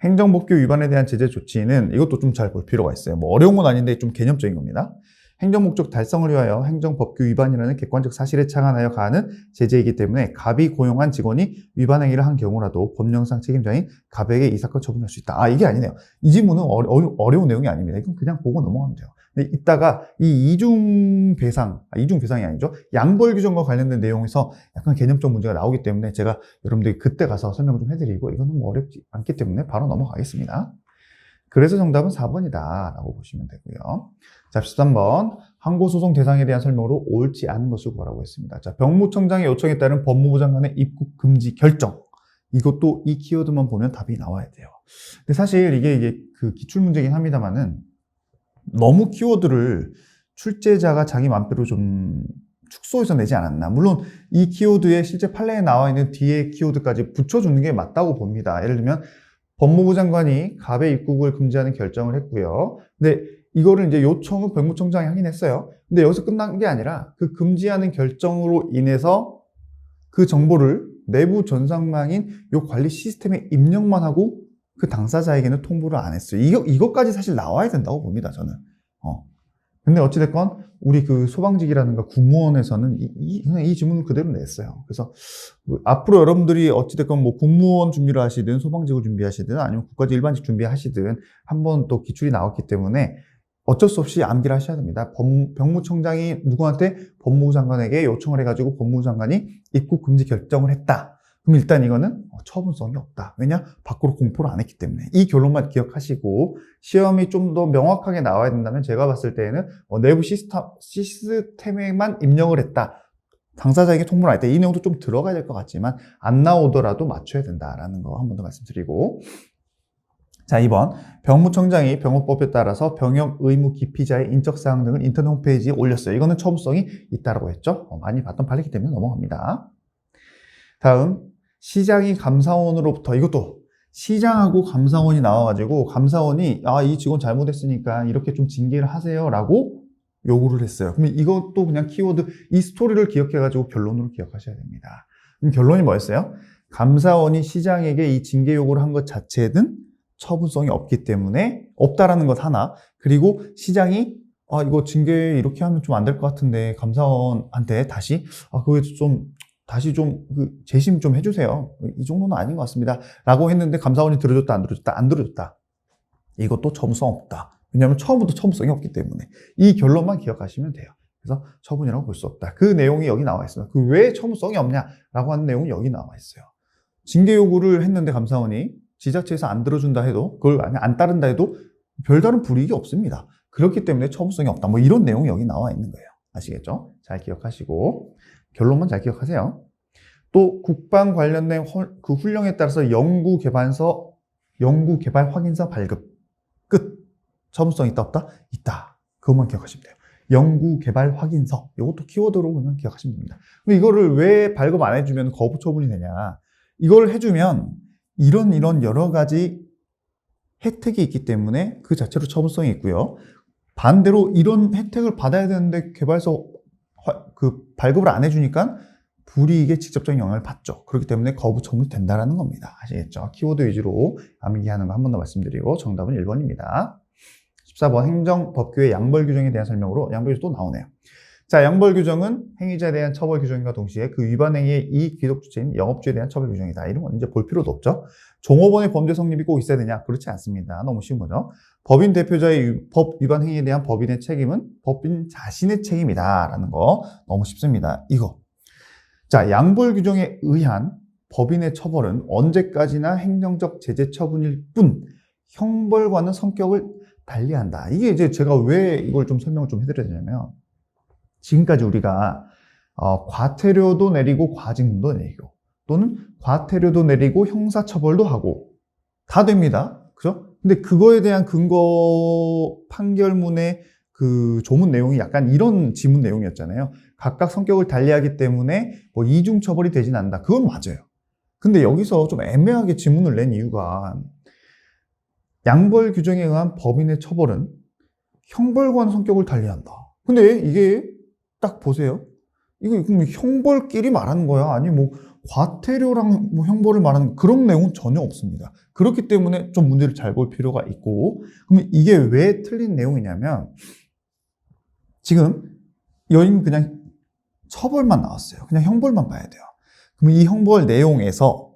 [SPEAKER 1] 행정법규 위반에 대한 제재 조치는 이것도 좀 잘 볼 필요가 있어요. 뭐 어려운 건 아닌데 좀 개념적인 겁니다. 행정목적 달성을 위하여 행정법규 위반이라는 객관적 사실에 착안하여 가하는 제재이기 때문에 갑이 고용한 직원이 위반 행위를 한 경우라도 법령상 책임자인 갑에게 이 사건 처분할 수 있다. 이게 아니네요. 이 질문은 어려운 내용이 아닙니다. 이건 그냥 보고 넘어가면 돼요. 근데 이따가 이 이중 배상이 아니죠. 양벌 규정과 관련된 내용에서 약간 개념적 문제가 나오기 때문에 제가 여러분들이 그때 가서 설명을 좀 해드리고 이거는 뭐 어렵지 않기 때문에 바로 넘어가겠습니다. 그래서 정답은 4번이다 라고 보시면 되고요. 자, 13번 항고소송 대상에 대한 설명으로 옳지 않은 것을 구하라고 했습니다. 자, 병무청장의 요청에 따른 법무부 장관의 입국 금지 결정. 이것도 이 키워드만 보면 답이 나와야 돼요. 근데 사실 이게 그 기출문제긴 합니다만은 너무 키워드를 출제자가 자기 맘대로 좀 축소해서 내지 않았나. 물론 이 키워드에 실제 판례에 나와 있는 뒤에 키워드까지 붙여주는 게 맞다고 봅니다. 예를 들면 법무부 장관이 갑의 입국을 금지하는 결정을 했고요. 근데 이거를 이제 요청은 병무청장이 하긴 했어요. 근데 여기서 끝난 게 아니라 그 금지하는 결정으로 인해서 그 정보를 내부 전산망인 요 관리 시스템에 입력만 하고 그 당사자에게는 통보를 안 했어요. 이것까지 사실 나와야 된다고 봅니다, 저는. 근데 어찌됐건 우리 그 소방직이라든가 공무원에서는 그냥 이 질문을 그대로 냈어요. 그래서 앞으로 여러분들이 어찌됐건 뭐 공무원 준비를 하시든 소방직을 준비하시든 아니면 국가직 일반직 준비하시든 한번 또 기출이 나왔기 때문에 어쩔 수 없이 암기를 하셔야 됩니다. 병무청장이 누구한테 법무부 장관에게 요청을 해가지고 법무부 장관이 입국 금지 결정을 했다. 그럼 일단 이거는 처분성이 없다. 왜냐? 밖으로 공포를 안 했기 때문에. 이 결론만 기억하시고 시험이 좀 더 명확하게 나와야 된다면 제가 봤을 때에는 내부 시스템에만 입력을 했다. 당사자에게 통보를 안 했다. 이 내용도 좀 들어가야 될 것 같지만 안 나오더라도 맞춰야 된다라는 거 한 번 더 말씀드리고 자, 2번. 병무청장이 병업법에 따라서 병역 의무 기피자의 인적사항 등을 인터넷 홈페이지에 올렸어요. 이거는 처분성이 있다라고 했죠. 많이 봤던 판례이기 때문에 넘어갑니다. 다음, 시장이 감사원으로부터, 이것도 시장하고 감사원이 나와가지고 감사원이 이 직원 잘못했으니까 이렇게 좀 징계를 하세요 라고 요구를 했어요. 그러면 이것도 그냥 키워드, 이 스토리를 기억해가지고 결론으로 기억하셔야 됩니다. 그럼 결론이 뭐였어요? 감사원이 시장에게 이 징계 요구를 한 것 자체는 처분성이 없기 때문에 없다라는 것 하나, 그리고 시장이 이거 징계 이렇게 하면 좀 안 될 것 같은데 감사원한테 다시 그거 좀 다시 좀 재심 좀 해주세요. 이 정도는 아닌 것 같습니다. 라고 했는데 감사원이 들어줬다 안 들어줬다 안 들어줬다. 이것도 처분성 없다. 왜냐하면 처음부터 처분성이 없기 때문에 이 결론만 기억하시면 돼요. 그래서 처분이라고 볼 수 없다. 그 내용이 여기 나와 있습니다. 그 왜 처분성이 없냐라고 하는 내용이 여기 나와 있어요. 징계 요구를 했는데 감사원이 지자체에서 안 들어준다 해도, 그걸 안 따른다 해도 별다른 불이익이 없습니다. 그렇기 때문에 처분성이 없다. 뭐 이런 내용이 여기 나와 있는 거예요. 아시겠죠? 잘 기억하시고 결론만 잘 기억하세요. 또 국방 관련된 그 훈령에 따라서 연구개발 확인서 발급 끝. 처분성 있다 없다? 있다. 그것만 기억하시면 돼요. 연구개발 확인서, 이것도 키워드로 그냥 기억하시면 됩니다. 그럼 이거를 왜 발급 안 해주면 거부 처분이 되냐? 이걸 해주면 이런 여러 가지 혜택이 있기 때문에 그 자체로 처분성이 있고요. 반대로 이런 혜택을 받아야 되는데 개발서 발급을 안 해주니까 불이익에 직접적인 영향을 받죠. 그렇기 때문에 거부 처분이 된다는 겁니다. 아시겠죠? 키워드 위주로 암기하는 거 한 번 더 말씀드리고 정답은 1번입니다. 14번 행정법규의 양벌 규정에 대한 설명으로 양벌 규정 또 나오네요. 자, 양벌 규정은 행위자에 대한 처벌 규정과 동시에 그 위반 행위의 이 귀속 주체인 영업주에 대한 처벌 규정이다. 이런 건 이제 볼 필요도 없죠. 종업원의 범죄 성립이 꼭 있어야 되냐? 그렇지 않습니다. 너무 쉬운 거죠. 법인 대표자의 법 위반 행위에 대한 법인의 책임은 법인 자신의 책임이다. 라는 거 너무 쉽습니다. 이거. 자, 양벌 규정에 의한 법인의 처벌은 언제까지나 행정적 제재 처분일 뿐 형벌과는 성격을 달리한다. 이게 이제 제가 왜 이걸 좀 설명을 좀 해드려야 되냐면, 지금까지 우리가 과태료도 내리고 과징금도 내리고 또는 과태료도 내리고 형사처벌도 하고 다 됩니다. 그죠? 근데 그거에 대한 근거 판결문의 그 조문 내용이 약간 이런 지문 내용이었잖아요. 각각 성격을 달리하기 때문에 뭐 이중처벌이 되진 않는다. 그건 맞아요. 근데 여기서 좀 애매하게 지문을 낸 이유가, 양벌 규정에 의한 법인의 처벌은 형벌과는 성격을 달리한다. 근데 이게 딱 보세요. 이거 그럼 형벌끼리 말하는 거야? 아니 뭐 과태료랑 뭐 형벌을 말하는 그런 내용은 전혀 없습니다. 그렇기 때문에 좀 문제를 잘 볼 필요가 있고, 그러면 이게 왜 틀린 내용이냐면, 지금 여기는 그냥 처벌만 나왔어요. 그냥 형벌만 봐야 돼요. 그럼 이 형벌 내용에서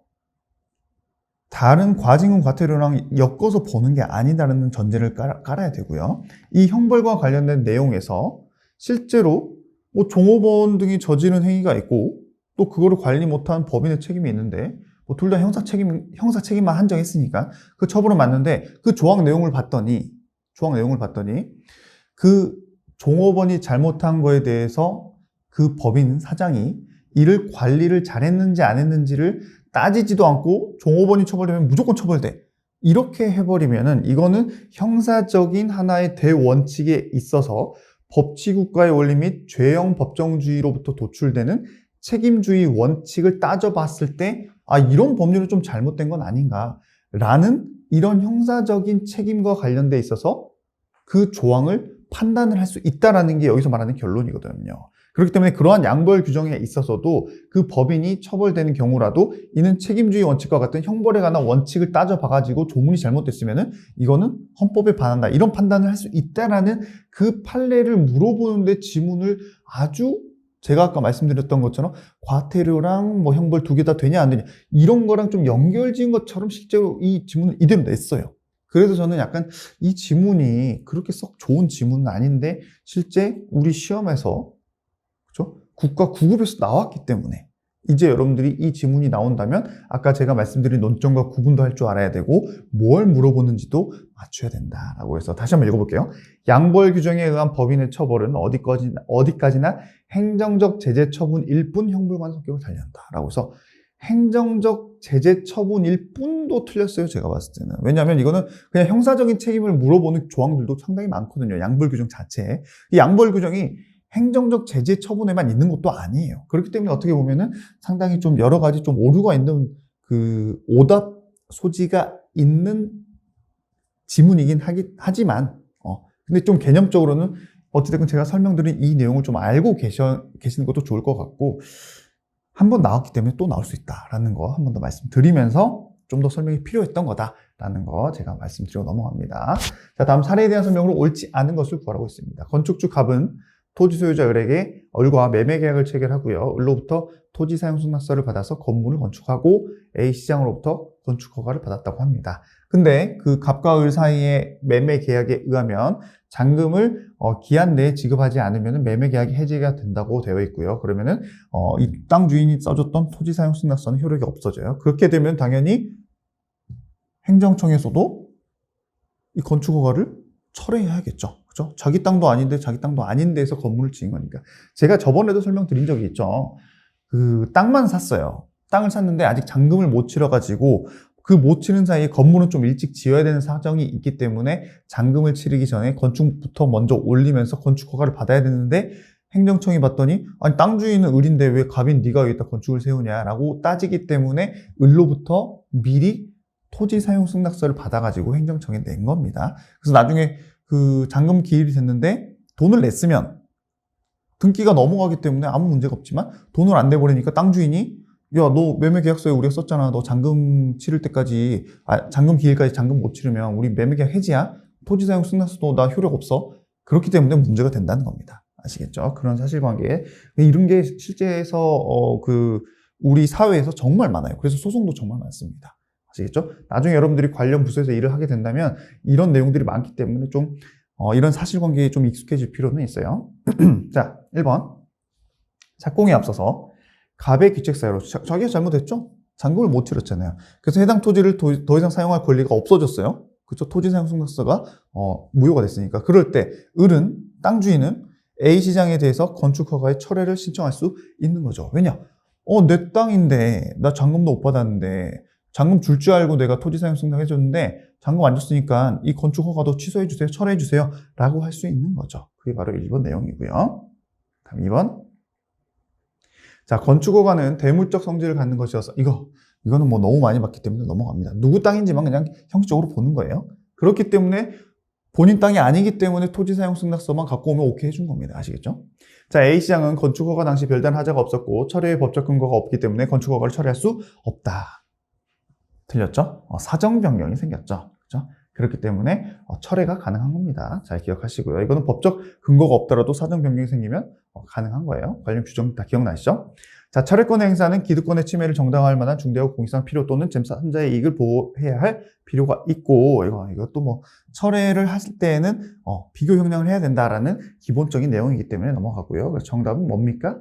[SPEAKER 1] 다른 과징금 과태료랑 엮어서 보는 게 아니다라는 전제를 깔아야 되고요. 이 형벌과 관련된 내용에서 실제로 뭐 종업원 등이 저지른 행위가 있고 또 그거를 관리 못한 법인의 책임이 있는데 뭐 둘 다 형사 책임만 한정했으니까 그 처벌은 맞는데, 그 조항 내용을 봤더니 그 종업원이 잘못한 거에 대해서 그 법인 사장이 이를 관리를 잘했는지 안 했는지를 따지지도 않고 종업원이 처벌되면 무조건 처벌돼. 이렇게 해버리면은 이거는 형사적인 하나의 대원칙에 있어서 법치국가의 원리 및 죄형 법정주의로부터 도출되는 책임주의 원칙을 따져봤을 때 이런 법률은 좀 잘못된 건 아닌가라는 이런 형사적인 책임과 관련돼 있어서 그 조항을 판단을 할 수 있다는 게 여기서 말하는 결론이거든요. 그렇기 때문에 그러한 양벌 규정에 있어서도 그 법인이 처벌되는 경우라도 이는 책임주의 원칙과 같은 형벌에 관한 원칙을 따져봐가지고 조문이 잘못됐으면은 이거는 헌법에 반한다, 이런 판단을 할 수 있다라는 그 판례를 물어보는데 지문을 아주, 제가 아까 말씀드렸던 것처럼 과태료랑 뭐 형벌 두 개 다 되냐 안 되냐 이런 거랑 좀 연결지은 것처럼 실제로 이 지문을 이대로 냈어요. 그래서 저는 약간 이 지문이 그렇게 썩 좋은 지문은 아닌데 실제 우리 시험에서, 그렇죠? 국가 9급에서 나왔기 때문에 이제 여러분들이 이 지문이 나온다면 아까 제가 말씀드린 논점과 구분도 할 줄 알아야 되고 뭘 물어보는지도 맞춰야 된다라고 해서 다시 한번 읽어볼게요. 양벌 규정에 의한 법인의 처벌은 어디까지나 행정적 제재 처분일 뿐 형벌과는 성격을 달리한다라고 해서 행정적 제재 처분일 뿐도 틀렸어요. 제가 봤을 때는. 왜냐하면 이거는 그냥 형사적인 책임을 물어보는 조항들도 상당히 많거든요. 양벌 규정 자체에. 이 양벌 규정이 행정적 제재 처분에만 있는 것도 아니에요. 그렇기 때문에 어떻게 보면은 상당히 좀 여러 가지 좀 오류가 있는 그 오답 소지가 있는 지문이긴 하지만 근데 좀 개념적으로는 어찌됐건 제가 설명드린 이 내용을 좀 알고 계시는 것도 좋을 것 같고, 한 번 나왔기 때문에 또 나올 수 있다라는 거 한 번 더 말씀드리면서 좀 더 설명이 필요했던 거다라는 거 제가 말씀드리고 넘어갑니다. 자, 다음 사례에 대한 설명으로 옳지 않은 것을 구하라고 있습니다. 건축주 갑은 토지 소유자 을에게 을과 매매 계약을 체결하고요. 을로부터 토지 사용 승낙서를 받아서 건물을 건축하고 A 시장으로부터 건축 허가를 받았다고 합니다. 근데 그 갑과 을 사이의 매매 계약에 의하면 잔금을 기한 내에 지급하지 않으면 매매 계약이 해지가 된다고 되어 있고요. 그러면은 이 땅 주인이 써줬던 토지 사용 승낙서는 효력이 없어져요. 그렇게 되면 당연히 행정청에서도 이 건축 허가를 철회해야겠죠. 그죠? 자기 땅도 아닌데 자기 땅도 아닌 데에서 건물을 지은 거니까. 제가 저번에도 설명드린 적이 있죠. 그 땅만 샀어요. 땅을 샀는데 아직 잔금을 못 치러가지고 그 못 치는 사이에 건물은 좀 일찍 지어야 되는 사정이 있기 때문에 잔금을 치르기 전에 건축부터 먼저 올리면서 건축 허가를 받아야 되는데, 행정청이 봤더니 아니 땅 주인은 을인데 왜 갑인 네가 여기다 건축을 세우냐라고 따지기 때문에 을로부터 미리 토지 사용 승낙서를 받아가지고 행정청에 낸 겁니다. 그래서 나중에 그 잔금 기일이 됐는데 돈을 냈으면 등기가 넘어가기 때문에 아무 문제가 없지만 돈을 안 내버리니까 땅 주인이 야, 너 매매 계약서에 우리가 썼잖아. 너 잔금 치를 때까지, 잔금 기일까지 잔금 못 치르면 우리 매매 계약 해지야? 토지 사용 승낙서도 나 효력 없어. 그렇기 때문에 문제가 된다는 겁니다. 아시겠죠? 그런 사실관계. 이런 게 실제에서 우리 사회에서 정말 많아요. 그래서 소송도 정말 많습니다. 아시겠죠? 나중에 여러분들이 관련 부서에서 일을 하게 된다면 이런 내용들이 많기 때문에 좀 이런 사실관계에 좀 익숙해질 필요는 있어요. 자, 1번. 착공에 앞서서 갑의 귀책 사유로 자기가 잘못했죠? 잔금을 못 치렀잖아요. 그래서 해당 토지를 더 이상 사용할 권리가 없어졌어요. 그렇죠? 토지 사용 승낙서가 무효가 됐으니까. 그럴 때 을은, 땅 주인은 A 시장에 대해서 건축 허가의 철회를 신청할 수 있는 거죠. 왜냐? 내 땅인데 나 잔금도 못 받았는데 잔금 줄 줄 알고 내가 토지 사용 승낙 해줬는데 잔금 안 줬으니까 이 건축 허가도 취소해 주세요, 철회해 주세요 라고 할 수 있는 거죠. 그게 바로 1번 내용이고요. 다음 2번. 자, 건축 허가는 대물적 성질을 갖는 것이어서 이거는 뭐 너무 많이 봤기 때문에 넘어갑니다. 누구 땅인지만 그냥 형식적으로 보는 거예요. 그렇기 때문에 본인 땅이 아니기 때문에 토지 사용 승낙서만 갖고 오면 오케이 해준 겁니다. 아시겠죠? 자, A 시장은 건축 허가 당시 별다른 하자가 없었고 철회의 법적 근거가 없기 때문에 건축 허가를 철회할 수 없다. 틀렸죠? 사정 변경이 생겼죠. 그렇죠? 그렇기 때문에 철회가 가능한 겁니다. 잘 기억하시고요. 이거는 법적 근거가 없더라도 사정 변경이 생기면 가능한 거예요. 관련 규정 다 기억나시죠? 자, 철회권의 행사는 기득권의 침해를 정당화할 만한 중대하고 공익상 필요 또는 제3자의 이익을 보호해야 할 필요가 있고, 이것도 뭐 철회를 하실 때에는 비교 형량을 해야 된다라는 기본적인 내용이기 때문에 넘어가고요. 그래서 정답은 뭡니까?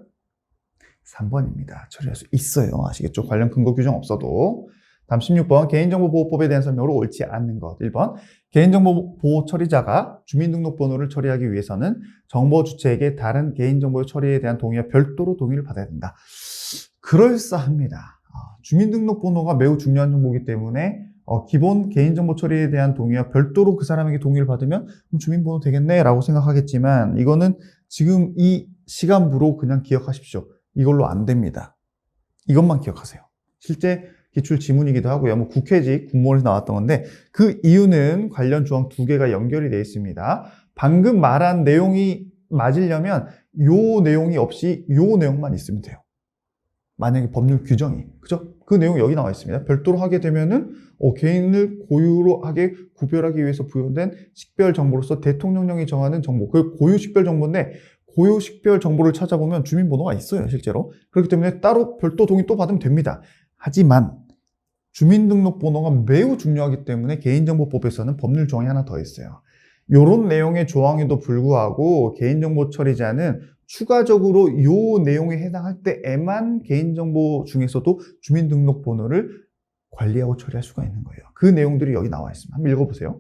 [SPEAKER 1] 3번입니다. 처리할 수 있어요. 아시겠죠? 관련 근거 규정 없어도. 다음 16번 개인정보보호법에 대한 설명으로 옳지 않는 것. 1번 개인정보보호 처리자가 주민등록번호를 처리하기 위해서는 정보 주체에게 다른 개인정보의 처리에 대한 동의와 별도로 동의를 받아야 된다. 그럴싸합니다. 주민등록번호가 매우 중요한 정보이기 때문에 기본 개인정보 처리에 대한 동의와 별도로 그 사람에게 동의를 받으면 주민번호 되겠네 라고 생각하겠지만, 이거는 지금 이 시간부로 그냥 기억하십시오. 이걸로 안 됩니다. 이것만 기억하세요. 실제 기출 지문이기도 하고요. 뭐 국회직 공무원에서 나왔던 건데, 그 이유는 관련 조항 2개가 연결이 되어 있습니다. 방금 말한 내용이 맞으려면 요 내용이 없이 요 내용만 있으면 돼요. 만약에 법률 규정이, 그죠? 그 내용이 여기 나와 있습니다. 별도로 하게 되면은 개인을 고유하게 구별하기 위해서 부여된 식별 정보로서 대통령령이 정하는 정보, 그 고유 식별 정보인데, 고유 식별 정보를 찾아보면 주민번호가 있어요, 실제로. 그렇기 때문에 따로 별도 동의 또 받으면 됩니다. 하지만 주민등록번호가 매우 중요하기 때문에 개인정보법에서는 법률 조항이 하나 더 있어요. 이런 내용의 조항에도 불구하고 개인정보 처리자는 추가적으로 이 내용에 해당할 때에만 개인정보 중에서도 주민등록번호를 관리하고 처리할 수가 있는 거예요. 그 내용들이 여기 나와 있습니다. 한번 읽어보세요.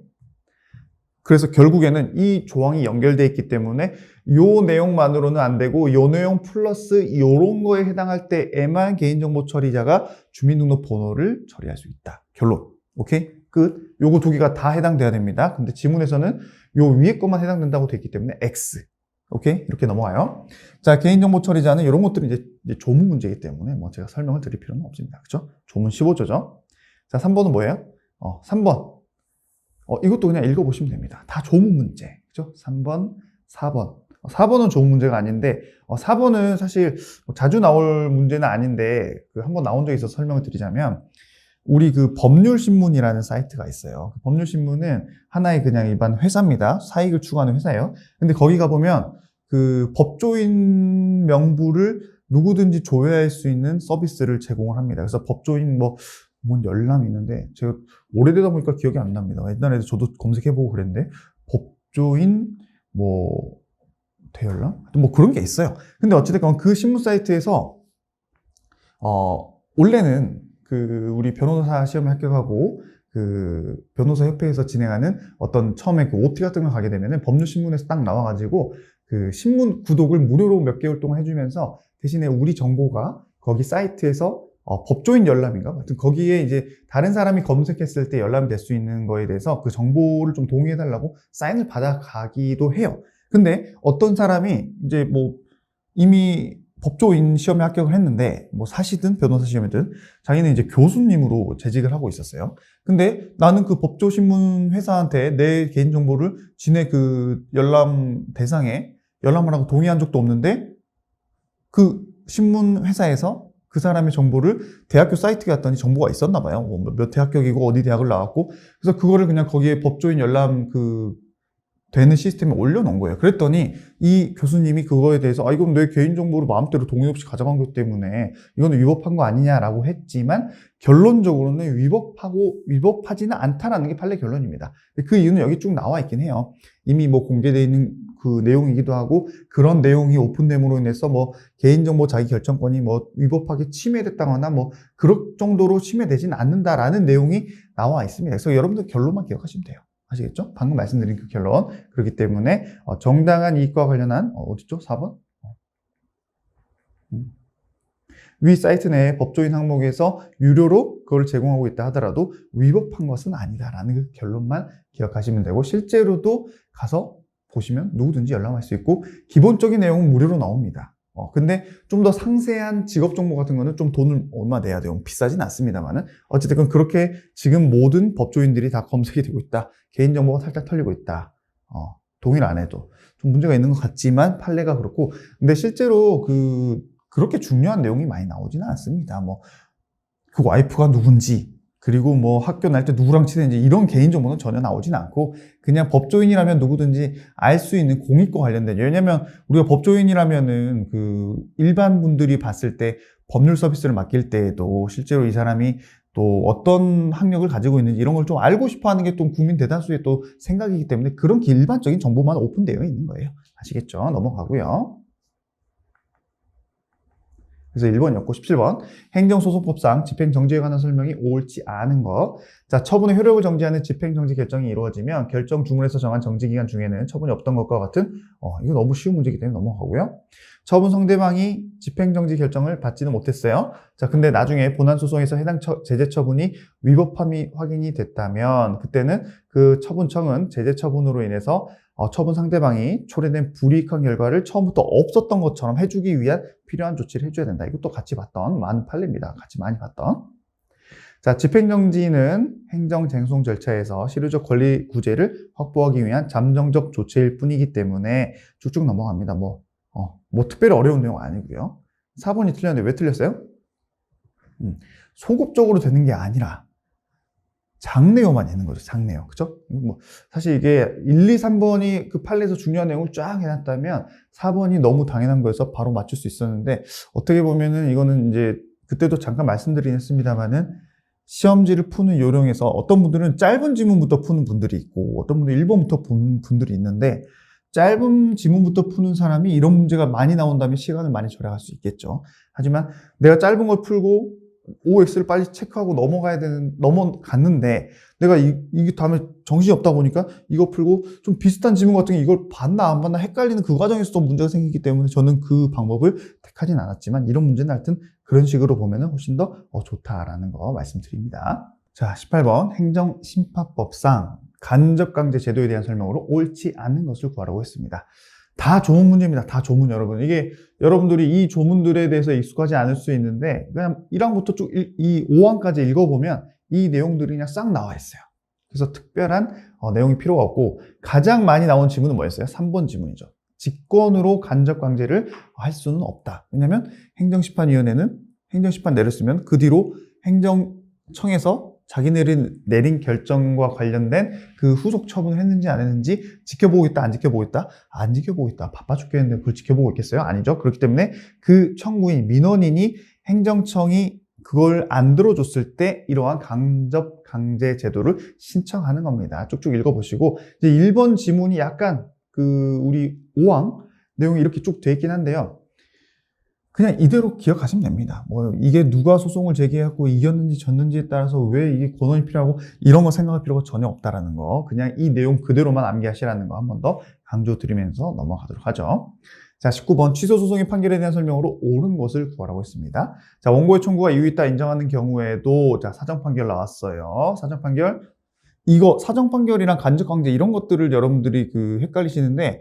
[SPEAKER 1] 그래서 결국에는 이 조항이 연결되어 있기 때문에 요 내용만으로는 안 되고 요 내용 플러스 요런 거에 해당할 때에만 개인정보 처리자가 주민등록번호를 처리할 수 있다. 결론. 오케이? 끝. 요거 두 개가 다 해당돼야 됩니다. 근데 지문에서는 요 위에 것만 해당된다고 돼 있기 때문에 X. 오케이? 이렇게 넘어가요. 자, 개인정보 처리자는 이런 것들은 이제 조문 문제이기 때문에 뭐 제가 설명을 드릴 필요는 없습니다. 그죠? 조문 15조죠. 자, 3번은 뭐예요? 3번. 이것도 그냥 읽어보시면 됩니다. 다 조문 문제. 그죠? 3번, 4번. 4번은 조문 문제가 아닌데, 4번은 사실 자주 나올 문제는 아닌데, 한번 나온 적이 있어서 설명을 드리자면, 우리 법률신문이라는 사이트가 있어요. 법률신문은 하나의 그냥 일반 회사입니다. 사익을 추구하는 회사예요. 근데 거기 가보면, 법조인 명부를 누구든지 조회할 수 있는 서비스를 제공을 합니다. 그래서 법조인 뭔 열람이 있는데 제가 오래되다 보니까 기억이 안 납니다. 옛날에 저도 검색해보고 그랬는데 법조인 대열람? 그런 게 있어요. 근데 어찌됐건 그 신문 사이트에서 원래는 우리 변호사 시험에 합격하고 변호사 협회에서 진행하는 어떤 처음에 OT 같은 걸 가게 되면은 법률신문에서 딱 나와가지고 신문 구독을 무료로 몇 개월 동안 해주면서 대신에 우리 정보가 거기 사이트에서 법조인 열람인가? 하여튼 거기에 이제 다른 사람이 검색했을 때 열람이 될 수 있는 거에 대해서 그 정보를 좀 동의해달라고 사인을 받아가기도 해요. 근데 어떤 사람이 이제 이미 법조인 시험에 합격을 했는데 사시든 변호사 시험이든 자기는 이제 교수님으로 재직을 하고 있었어요. 근데 나는 그 법조신문 회사한테 내 개인정보를 지네 열람 대상에 열람을 하고 동의한 적도 없는데 그 신문 회사에서 그 사람의 정보를 대학교 사이트에 갔더니 정보가 있었나 봐요. 몇 회 합격이고 어디 대학을 나왔고. 그래서 그거를 그냥 거기에 법조인 열람 되는 시스템에 올려놓은 거예요. 그랬더니 이 교수님이 그거에 대해서 이건 내 개인정보를 마음대로 동의 없이 가져간 것 때문에 이거는 위법한 거 아니냐라고 했지만 결론적으로는 위법하지는 않다라는 게 판례 결론입니다. 그 이유는 여기 쭉 나와 있긴 해요. 이미 공개되어 있는 그 내용이기도 하고 그런 내용이 오픈됨으로 인해서 개인정보 자기 결정권이 위법하게 침해됐다거나 그럴 정도로 침해되진 않는다라는 내용이 나와 있습니다. 그래서 여러분들 결론만 기억하시면 돼요. 아시겠죠? 방금 말씀드린 그 결론. 그렇기 때문에 정당한 이익과 관련한 어디죠? 4번? 위 사이트 내 법조인 항목에서 유료로 그걸 제공하고 있다 하더라도 위법한 것은 아니다라는 그 결론만 기억하시면 되고 실제로도 가서 보시면 누구든지 열람할 수 있고 기본적인 내용은 무료로 나옵니다. 근데 좀 더 상세한 직업 정보 같은 거는 좀 돈을 얼마 내야 돼요. 비싸진 않습니다만은 어쨌든 그렇게 지금 모든 법조인들이 다 검색이 되고 있다. 개인정보가 살짝 털리고 있다. 동의를 안 해도 좀 문제가 있는 것 같지만 판례가 그렇고 근데 실제로 그렇게 중요한 내용이 많이 나오지는 않습니다. 그 와이프가 누군지 그리고 학교 날 때 누구랑 친했는지 이런 개인정보는 전혀 나오진 않고 그냥 법조인이라면 누구든지 알 수 있는 공익과 관련된 왜냐면 우리가 법조인이라면은 일반 분들이 봤을 때 법률 서비스를 맡길 때에도 실제로 이 사람이 또 어떤 학력을 가지고 있는지 이런 걸 좀 알고 싶어 하는 게 또 국민 대다수의 또 생각이기 때문에 그런 일반적인 정보만 오픈되어 있는 거예요. 아시겠죠? 넘어가고요. 그래서 1번이었고 17번 행정소송법상 집행정지에 관한 설명이 옳지 않은 것. 자, 처분의 효력을 정지하는 집행정지 결정이 이루어지면 결정 주문에서 정한 정지기간 중에는 처분이 없던 것과 같은 이거 너무 쉬운 문제이기 때문에 넘어가고요. 처분 상대방이 집행정지 결정을 받지는 못했어요. 자, 근데 나중에 본안소송에서 해당 제재 처분이 위법함이 확인이 됐다면 그때는 그 처분청은 제재 처분으로 인해서 처분 상대방이 초래된 불이익한 결과를 처음부터 없었던 것처럼 해주기 위한 필요한 조치를 해줘야 된다. 이것도 같이 봤던 많은 판례입니다. 같이 많이 봤던. 자, 집행정지는 행정쟁송 절차에서 실효적 권리 구제를 확보하기 위한 잠정적 조치일 뿐이기 때문에 쭉쭉 넘어갑니다. 특별히 어려운 내용 아니고요. 4번이 틀렸는데 왜 틀렸어요? 소급적으로 되는 게 아니라 장내용만 있는 거죠. 장내용. 그죠? 사실 이게 1, 2, 3번이 그 판례에서 중요한 내용을 쫙 해놨다면 4번이 너무 당연한 거여서 바로 맞출 수 있었는데 어떻게 보면은 이거는 이제 그때도 잠깐 말씀드리긴 했습니다만은 시험지를 푸는 요령에서 어떤 분들은 짧은 지문부터 푸는 분들이 있고 어떤 분들은 1번부터 푸는 분들이 있는데 짧은 지문부터 푸는 사람이 이런 문제가 많이 나온다면 시간을 많이 절약할 수 있겠죠. 하지만 내가 짧은 걸 풀고 OX를 빨리 체크하고 넘어갔는데, 내가 이게 다음에 정신이 없다 보니까 이거 풀고 좀 비슷한 지문 같은 게 이걸 봤나 안 봤나 헷갈리는 그 과정에서도 문제가 생기기 때문에 저는 그 방법을 택하진 않았지만, 이런 문제는 하여튼 그런 식으로 보면은 훨씬 더 좋다라는 거 말씀드립니다. 자, 18번 행정심파법상 간접강제 제도에 대한 설명으로 옳지 않은 것을 구하라고 했습니다. 다 조문 문제입니다. 다 조문, 여러분. 이게 여러분들이 이 조문들에 대해서 익숙하지 않을 수 있는데, 그냥 1항부터 쭉 이 5항까지 읽어보면 이 내용들이 그냥 싹 나와 있어요. 그래서 특별한 내용이 필요가 없고, 가장 많이 나온 지문은 뭐였어요? 3번 지문이죠. 직권으로 간접강제를 할 수는 없다. 왜냐하면 행정심판위원회는 행정심판 내렸으면 그 뒤로 행정청에서 자기네들이 내린 결정과 관련된 그 후속 처분을 했는지 안 했는지 지켜보겠다, 안 지켜보겠다, 안 지켜보겠다. 바빠 죽겠는데 그걸 지켜보고 있겠어요? 아니죠. 그렇기 때문에 그 청구인, 민원인이 행정청이 그걸 안 들어줬을 때 이러한 강제 제도를 신청하는 겁니다. 쭉쭉 읽어보시고, 이제 1번 지문이 약간 우리 5항 내용이 이렇게 쭉 돼 있긴 한데요. 그냥 이대로 기억하시면 됩니다. 이게 누가 소송을 제기하고 이겼는지 졌는지에 따라서 왜 이게 권한이 필요하고 이런 거 생각할 필요가 전혀 없다라는 거, 그냥 이 내용 그대로만 암기하시라는 거 한 번 더 강조드리면서 넘어가도록 하죠. 자, 19번 취소 소송의 판결에 대한 설명으로 옳은 것을 구하라고 했습니다. 자, 원고의 청구가 이유 있다 인정하는 경우에도, 자, 사정 판결 나왔어요. 사정 판결. 이거 사정 판결이랑 간접 강제 이런 것들을 여러분들이 헷갈리시는데,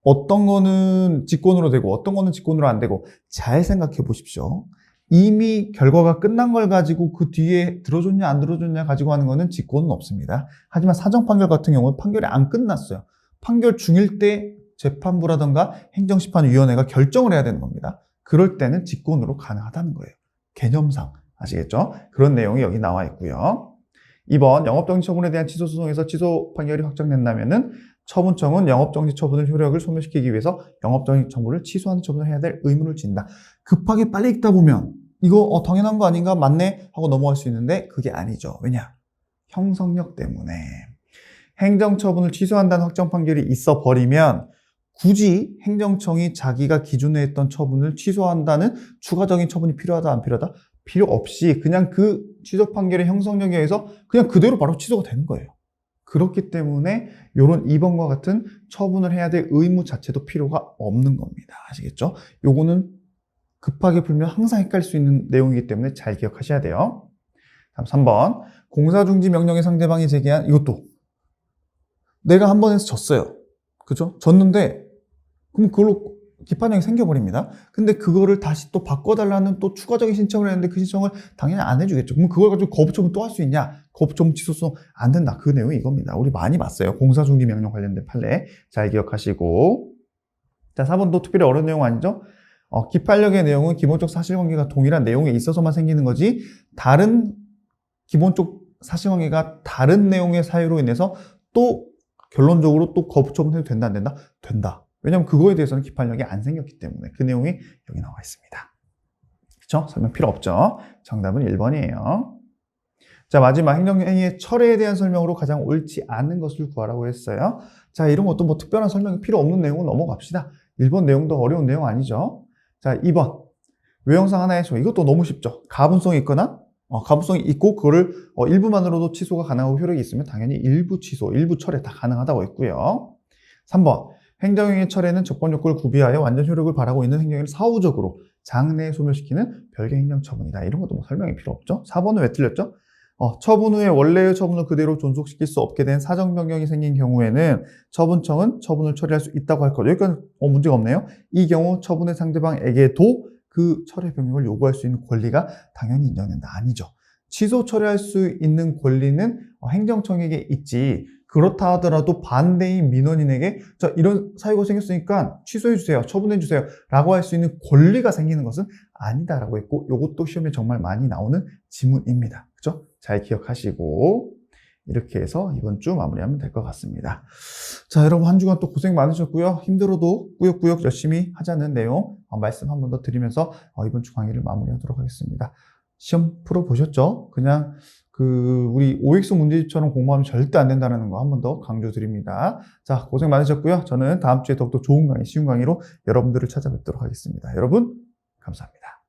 [SPEAKER 1] 어떤 거는 직권으로 되고 어떤 거는 직권으로 안 되고, 잘 생각해 보십시오. 이미 결과가 끝난 걸 가지고 그 뒤에 들어줬냐 안 들어줬냐 가지고 하는 거는 직권은 없습니다. 하지만 사정 판결 같은 경우는 판결이 안 끝났어요. 판결 중일 때 재판부라던가 행정심판위원회가 결정을 해야 되는 겁니다. 그럴 때는 직권으로 가능하다는 거예요. 개념상. 아시겠죠? 그런 내용이 여기 나와 있고요. 2번 영업정지 처분에 대한 취소소송에서 취소 판결이 확정된다면은 처분청은 영업정지 처분의 효력을 소멸시키기 위해서 영업정지 처분을 취소하는 처분을 해야 될 의무를 진다. 급하게 빨리 읽다 보면 이거 당연한 거 아닌가, 맞네 하고 넘어갈 수 있는데 그게 아니죠. 왜냐? 형성력 때문에. 행정처분을 취소한다는 확정 판결이 있어 버리면 굳이 행정청이 자기가 기존에 했던 처분을 취소한다는 추가적인 처분이 필요하다 안 필요하다? 필요 없이 그냥 그 취소 판결의 형성력에 의해서 그냥 그대로 바로 취소가 되는 거예요. 그렇기 때문에 이런 2번과 같은 처분을 해야 될 의무 자체도 필요가 없는 겁니다. 아시겠죠? 요거는 급하게 풀면 항상 헷갈릴 수 있는 내용이기 때문에 잘 기억하셔야 돼요. 다음 3번 공사중지 명령의 상대방이 제기한, 이것도 내가 한 번 해서 졌어요. 그죠? 졌는데 그럼 그걸로 기판형이 생겨버립니다. 근데 그거를 다시 또 바꿔달라는 또 추가적인 신청을 했는데 그 신청을 당연히 안 해주겠죠. 그럼 그걸 가지고 거부처분 또 할 수 있냐? 거부처분 취소소 안 된다. 그 내용이 이겁니다. 우리 많이 봤어요. 공사중지 명령 관련된 판례 잘 기억하시고. 자, 4번도 특별히 어려운 내용 아니죠? 기판력의 내용은 기본적 사실관계가 동일한 내용에 있어서만 생기는 거지, 다른 기본적 사실관계가 다른 내용의 사유로 인해서 또 결론적으로 또 거부처분해도 된다 안 된다? 된다. 왜냐하면 그거에 대해서는 기판력이 안 생겼기 때문에. 그 내용이 여기 나와 있습니다. 그렇죠? 설명 필요 없죠? 정답은 1번이에요. 자, 마지막 행정행위의 철회에 대한 설명으로 가장 옳지 않은 것을 구하라고 했어요. 자, 이런 것도 뭐 특별한 설명이 필요 없는 내용은 넘어갑시다. 1번 내용도 어려운 내용 아니죠? 자, 2번 외형상 하나의 소, 이것도 너무 쉽죠? 가분성이 있거나 가분성이 있고 그거를 일부만으로도 취소가 가능하고 효력이 있으면 당연히 일부 취소, 일부 철회 다 가능하다고 했고요. 3번 행정행위 철회는 조건 요건을 구비하여 완전 효력을 발하고 있는 행정행위를 사후적으로 장래에 소멸시키는 별개 행정처분이다. 이런 것도 뭐 설명이 필요 없죠. 4번은 왜 틀렸죠? 처분 후에 원래의 처분을 그대로 존속시킬 수 없게 된 사정 변경이 생긴 경우에는 처분청은 처분을 처리할 수 있다고 할 것. 여기까지 문제가 없네요. 이 경우 처분의 상대방에게도 그 철회 변경을 요구할 수 있는 권리가 당연히 인정된다. 아니죠. 취소 처리할 수 있는 권리는 행정청에게 있지, 그렇다 하더라도 반대인 민원인에게 자, 이런 사유가 생겼으니까 취소해주세요, 처분해주세요 라고 할 수 있는 권리가 생기는 것은 아니다라고 했고, 이것도 시험에 정말 많이 나오는 지문입니다. 그죠? 잘 기억하시고 이렇게 해서 이번 주 마무리하면 될 것 같습니다. 자, 여러분 한 주간 또 고생 많으셨고요. 힘들어도 꾸역꾸역 열심히 하자는 내용 말씀 한 번 더 드리면서 이번 주 강의를 마무리하도록 하겠습니다. 시험 풀어보셨죠? 그냥 우리 OX 문제집처럼 공부하면 절대 안 된다는 거 한 번 더 강조드립니다. 자, 고생 많으셨고요. 저는 다음 주에 더욱더 좋은 강의, 쉬운 강의로 여러분들을 찾아뵙도록 하겠습니다. 여러분, 감사합니다.